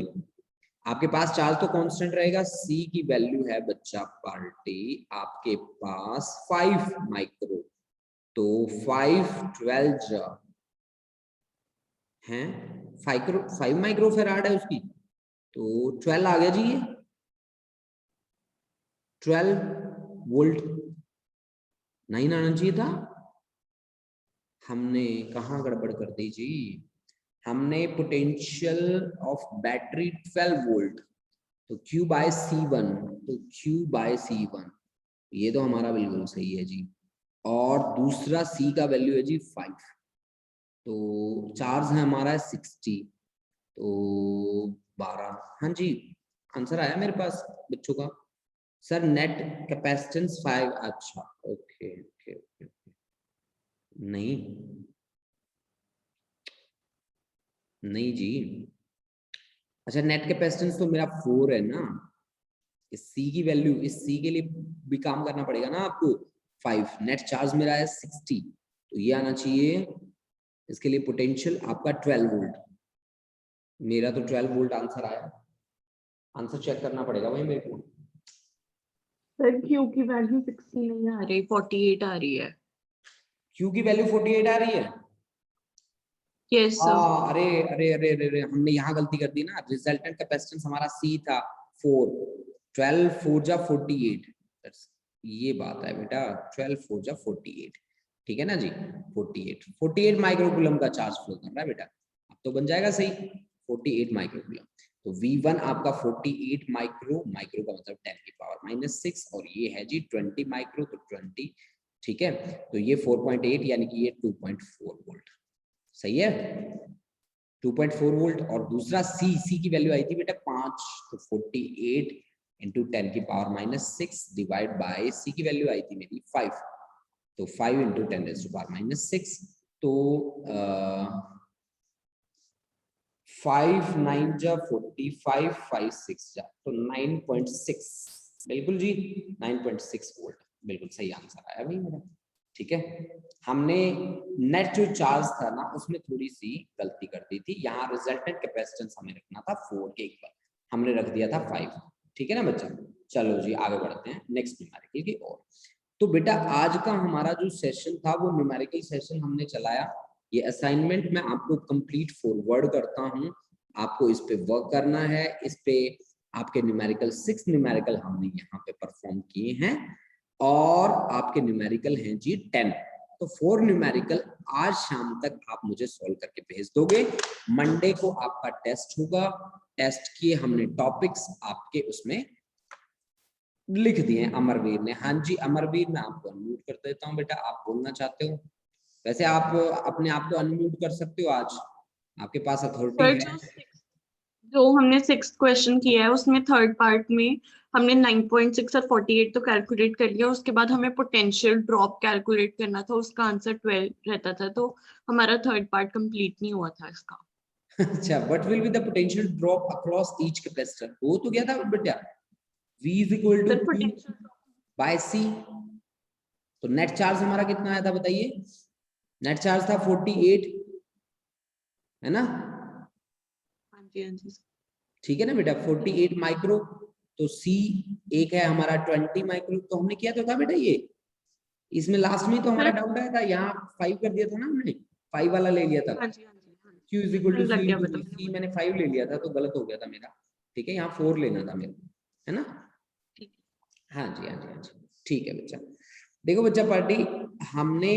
आपके पास चार्ज तो कांस्टेंट रहेगा, C की वैल्यू है बच्चा पार्टी आपके पास 5 माइक्रो। तो 5 12 हैं 5 माइक्रोफैराड है उसकी, तो 12 आ गया जी। ये 12 वोल्ट नहीं आना चाहिए था? हमने कहाँ गड़बड़ कर दी जी, हमने पोटेंशियल ऑफ बैटरी 12 वोल्ट, तो Q बाय C1, तो Q बाय C1, ये तो हमारा बिल्कुल सही है जी। और दूसरा C का वैल्यू है जी 5, तो चार्ज है हमारा 60, तो 12। हाँ जी, आंसर आया मेरे पास बच्चों का। सर नेट कैपेसिटेंस 5, अच्छा ओके ओके ओके, नहीं नहीं जी, अच्छा नेट कैपेसिटेंस तो मेरा 4 है ना, इस C की वैल्यू, इस C के लिए भी काम करना पड़ेगा ना आपको। 5 नेट चार्ज मेरा है 60, तो ये आना चाहिए, इसके लिए पोटेंशियल आपका 12 वोल्ट, मेरा तो 12 वोल्ट आंसर आया। आंसर चेक करना पड़ेगा भाई मेरे को। सर क्यू की वैल्यू 60 नहीं आ रही, 48 आ रही है। Q की वैल्यू 48 आ रही है। Yes sir. हाँ, अरे अरे अरे अरे अरे, हमने यहाँ गलती कर दी ना, रिजल्टेंट कैपेसिटेंस हमारा C था 4, 12 4 जा 48, ये बात है बेटा, 12 4 जा 48, ठीक है ना जी, 48 माइक्रोकूलम का चार्ज फ्लो कर रहा है बेटा, अब तो बन जाएगा सही, 48 माइक्रोकूलम, तो V1 आपका 48 माइक्रो, माइक्रो का मतलब 10 की पावर -6, और ये है जी 20 माइक्रो, तो 20, ठीक है, तो ये 4.8 यानी कि ये 2.4 वोल्ट, सही है, 2.4 वोल्ट। और दूसरा C की वैल्यू आई थी बेटा 5, तो 48 इंटू 10 की पावर -6 डिवाइड बाय C की वैल्यू आई थी मेरी 5, तो 5 इंटू 10 रेज़ टू पावर -6, तो 5 9 जा 45, 5 6 जा, तो 9.6, बिल्कुल जी 9.6 वोल्ट, बिल्कुल सही आंसर आया भाई मेरा, ठीक है। हमने नेट जो चार्ज था ना उसमें थोड़ी सी गलती कर दी थी, यहाँ रिजल्टेंट कैपेसिटेंस हमें रखना था 4 के इक्वल, हमने रख दिया था 5, ठीक है ना बच्चा। चलो जी आगे बढ़ते हैं नेक्स्ट न्यूमेरिकल की ओर। तो बेटा आज का हमारा जो सेशन था वो न्यूमेरिकल सेशन हमने चलाया, ये असाइनमेंट मैं आपको कंप्लीट फॉरवर्ड करता हूँ, आपको इस पे वर्क करना है, इस पे आपके न्यूमेरिकल 6 न्यूमेरिकल हमने यहाँ पे परफॉर्म किए हैं, और आपके न्यूमेरिकल हैं जी 10, तो 4 न्यूमेरिकल आज शाम तक आप मुझे सॉल्व करके भेज दोगे, मंडे को आपका टेस्ट होगा, टेस्ट किए हमने टॉपिक्स आपके उसमें लिख दिए अमरवीर ने। हाँ जी अमरवीर, मैं आपको अनम्यूट कर देता हूँ बेटा, आप बोलना चाहते हो, वैसे आप अपने आप को अनम्यूट कर सकते हो, आज आपके पास अथॉरिटी सर है। जो हमने 6th क्वेश्चन किया है उसमें थर्ड पार्ट में हमने 9.6 और 48 तो कैलकुलेट कर लिया, उसके बाद हमें पोटेंशियल ड्रॉप कैलकुलेट करना था, उसका आंसर 12 रहता था, तो हमारा थर्ड पार्ट कंप्लीट नहीं हुआ था इसका। अच्छा, what will be the potential drop across each capacitor, हो तो गया था बेटा, V is equal to sir Q potential by C, तो नेट चार्ज हमारा कितना आया था बताइए, नेट चार्ज था 48, है ना, हाँ जी हाँ जी। ठीक है ना बेटा, 48 माइक्रो, तो C एक है हमारा 20 माइक्रो, तो हमने किया तो था बेटा ये, इसमें लास्ट में तो हमारा सर डाउट आया था, यहाँ 5 कर दिया था ना हमने, 5 वाला ले लिया था, हाँ जी हाँ जी हाँ जी, Q इज इक्वल टू लग C गया इंटू पता, V, मैंने C बोला मैंने 5 ले लिया था तो गलत हो गया था मेरा, ठीक है, यहाँ 4 लेना था मेरा, है ना। ठीक हाँ जी हाँ जी हाँ जी, ठीक है बच्चा। देखो बच्चा पार्टी, हमने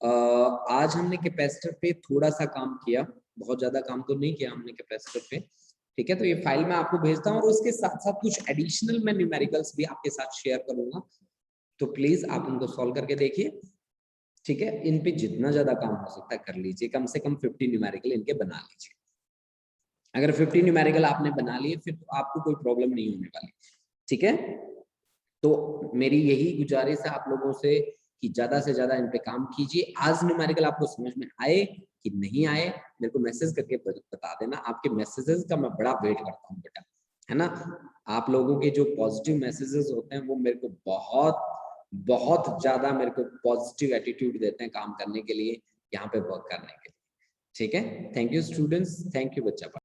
आज हमने कैपेसिटर पे थोड़ा सा काम किया, बहुत ज्यादा काम तो नहीं किया हमने कैपेसिटर पे, ठीक है, तो ये फाइल मैं आपको भेजता हूँ, और उसके साथ साथ कुछ एडिशनल मैं न्यूमेरिकल्स भी आपके साथ शेयर करूंगा, तो प्लीज आप उनको सॉल्व करके देखिए, ठीक है, इन पे जितना ज्यादा काम हो सकता है कर लीजिए, कम से कम 50 न्यूमेरिकल इनके बना लीजिए, अगर 50 न्यूमेरिकल आपने बना लिए फिर तो आपको कोई प्रॉब्लम नहीं होने वाली, ठीक है। तो मेरी यही गुजारिश है आप लोगों से कि ज्यादा से ज्यादा इन पे काम कीजिए, आज न्यूमेरिकल आपको समझ में आए कि नहीं आए मेरे को मैसेज करके बता देना, आपके मैसेजेस का मैं बड़ा वेट करता हूँ बेटा, है ना, आप लोगों के जो पॉजिटिव मैसेजेस होते हैं वो मेरे को बहुत बहुत ज्यादा मेरे को पॉजिटिव एटीट्यूड देते हैं काम करने के लिए, यहाँ पे वर्क करने के लिए, ठीक है। Thank you students, thank you बच्चा।